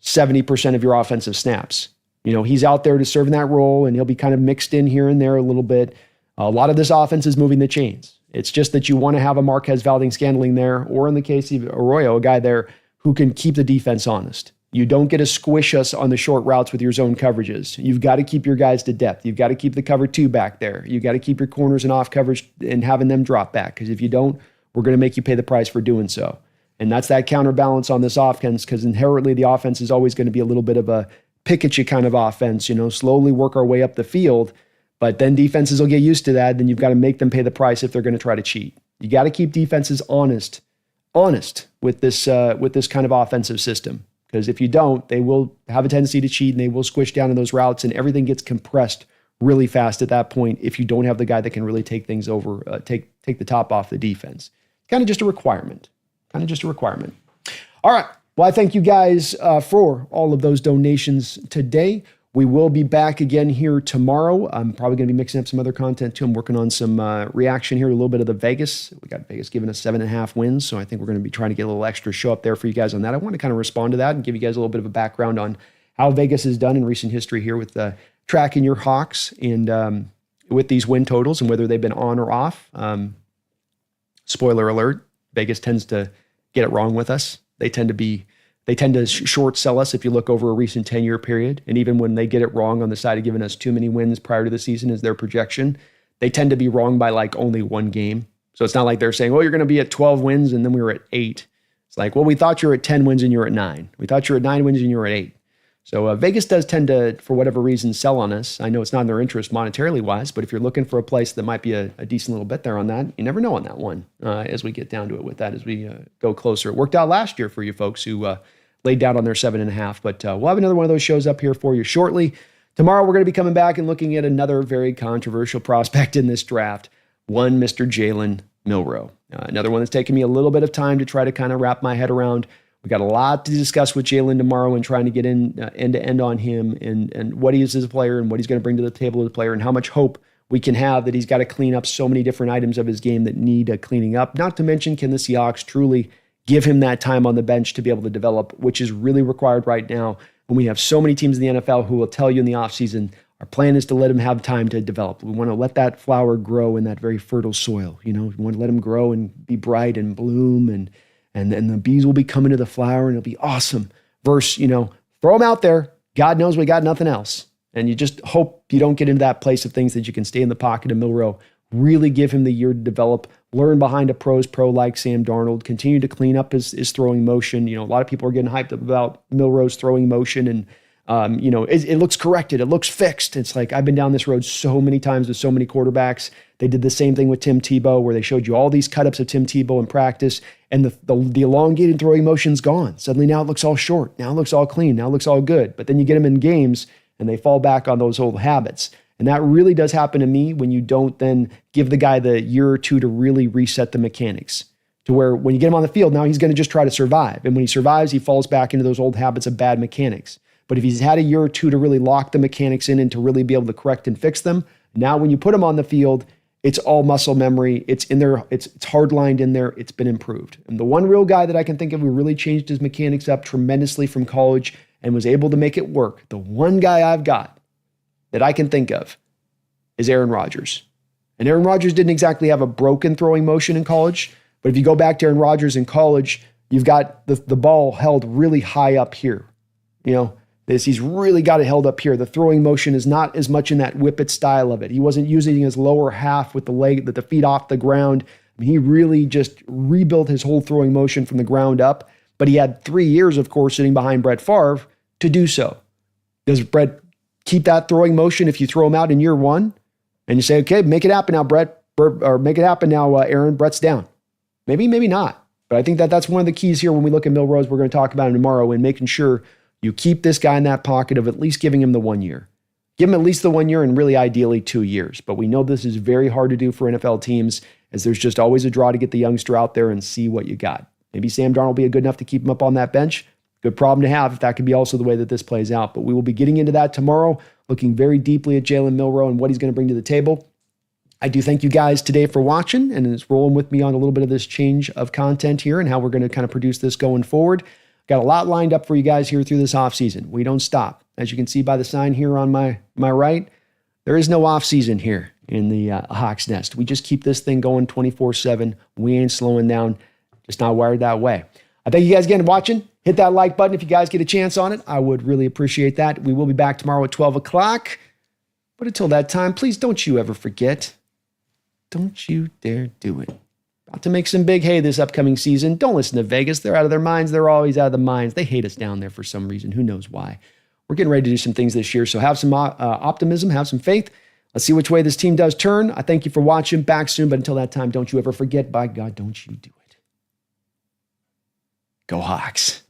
70% of your offensive snaps. He's out there to serve in that role, and he'll be kind of mixed in here and there a little bit. A lot of this offense is moving the chains. It's just that you want to have a Marquez Valdes-Scantling there, or in the case of Arroyo, a guy there who can keep the defense honest. You don't get to squish us on the short routes with your zone coverages. You've got to keep your guys to depth. You've got to keep the cover 2 back there. You've got to keep your corners and off coverage and having them drop back, because if you don't, we're going to make you pay the price for doing so. And that's that counterbalance on this offense, because inherently the offense is always going to be a little bit of a pick at you kind of offense, slowly work our way up the field. But then defenses will get used to that. Then you've got to make them pay the price if they're going to try to cheat. You got to keep defenses honest with this kind of offensive system. Because if you don't, they will have a tendency to cheat and they will squish down in those routes, and everything gets compressed really fast at that point if you don't have the guy that can really take things over, take the top off the defense. Kind of just a requirement. All right. Well, I thank you guys for all of those donations today. We will be back again here tomorrow. I'm probably going to be mixing up some other content too. I'm working on some reaction here, a little bit of the Vegas. We got Vegas giving us 7.5 wins, so I think we're going to be trying to get a little extra show up there for you guys on that. I want to kind of respond to that and give you guys a little bit of a background on how Vegas has done in recent history here with tracking your Hawks. And with these win totals and whether they've been on or off. Spoiler alert, Vegas tends to get it wrong with us. They tend to short sell us if you look over a recent 10-year period. And even when they get it wrong on the side of giving us too many wins prior to the season as their projection, they tend to be wrong by like only one game. So it's not like they're saying, oh, you're going to be at 12 wins and then we were at 8. It's like, well, we thought you were at 10 wins and you're at 9. We thought you were at 9 wins and you were at 8. So Vegas does tend to, for whatever reason, sell on us. I know it's not in their interest monetarily wise, but if you're looking for a place that might be a decent little bet there on that, you never know on that one as we get down to it with that, as we go closer. It worked out last year for you folks who laid down on their 7.5, but we'll have another one of those shows up here for you shortly. Tomorrow, we're going to be coming back and looking at another very controversial prospect in this draft, one Mr. Jalen Milroe. Another one that's taken me a little bit of time to try to kind of wrap my head around. We got a lot to discuss with Jalen tomorrow and trying to get in end to end on him and what he is as a player and what he's going to bring to the table as a player and how much hope we can have that he's got to clean up so many different items of his game that need cleaning up. Not to mention, can the Seahawks truly give him that time on the bench to be able to develop, which is really required right now when we have so many teams in the NFL who will tell you in the offseason, our plan is to let him have time to develop. We want to let that flower grow in that very fertile soil. We want to let him grow and be bright and bloom and the bees will be coming to the flower and it'll be awesome. Versus, throw him out there. God knows we got nothing else. And you just hope you don't get into that place of things that you can stay in the pocket of Milroe, really give him the year to develop, learn behind a pro like Sam Darnold, continue to clean up his throwing motion. A lot of people are getting hyped up about Milroe's throwing motion and, it looks corrected. It looks fixed. It's like I've been down this road so many times with so many quarterbacks. They did the same thing with Tim Tebow where they showed you all these cut-ups of Tim Tebow in practice and the elongated throwing motion's gone. Suddenly now it looks all short. Now it looks all clean. Now it looks all good. But then you get them in games and they fall back on those old habits. And that really does happen to me when you don't then give the guy the year or two to really reset the mechanics to where when you get him on the field, now he's going to just try to survive. And when he survives, he falls back into those old habits of bad mechanics. But if he's had a year or two to really lock the mechanics in and to really be able to correct and fix them, now when you put him on the field, it's all muscle memory. It's in there. It's hard-lined in there. It's been improved. And the one real guy that I can think of who really changed his mechanics up tremendously from college and was able to make it work, the one guy I've got that I can think of is Aaron Rodgers. And Aaron Rodgers didn't exactly have a broken throwing motion in college, but if you go back to Aaron Rodgers in college, you've got the ball held really high up here. He's really got it held up here. The throwing motion is not as much in that whippet style of it. He wasn't using his lower half with the feet off the ground. He really just rebuilt his whole throwing motion from the ground up. But he had 3 years, of course, sitting behind Brett Favre to do so. Does Brett keep that throwing motion if you throw him out in year one? And you say, okay, make it happen now, Brett, or make it happen now, Aaron. Brett's down. Maybe, maybe not. But I think that's one of the keys here when we look at Milroe. We're going to talk about him tomorrow and making sure you keep this guy in that pocket of at least giving him the 1 year. Give him at least the 1 year and really ideally 2 years. But we know this is very hard to do for NFL teams as there's just always a draw to get the youngster out there and see what you got. Maybe Sam Darnold will be good enough to keep him up on that bench. Good problem to have if that could be also the way that this plays out. But we will be getting into that tomorrow, looking very deeply at Jalen Milroe and what he's going to bring to the table. I do thank you guys today for watching and it's rolling with me on a little bit of this change of content here and how we're going to kind of produce this going forward. Got a lot lined up for you guys here through this offseason. We don't stop. As you can see by the sign here on my right, there is no offseason here in the Hawks Nest. We just keep this thing going 24/7. We ain't slowing down. Just not wired that way. I thank you guys again for watching. Hit that like button if you guys get a chance on it. I would really appreciate that. We will be back tomorrow at 12 o'clock. But until that time, please don't you ever forget. Don't you dare do it. About to make some big hay this upcoming season. Don't listen to Vegas. They're out of their minds. They're always out of the minds. They hate us down there for some reason. Who knows why? We're getting ready to do some things this year. So have some optimism, have some faith. Let's see which way this team does turn. I thank you for watching. Back soon. But until that time, don't you ever forget. By God, don't you do it. Go Hawks.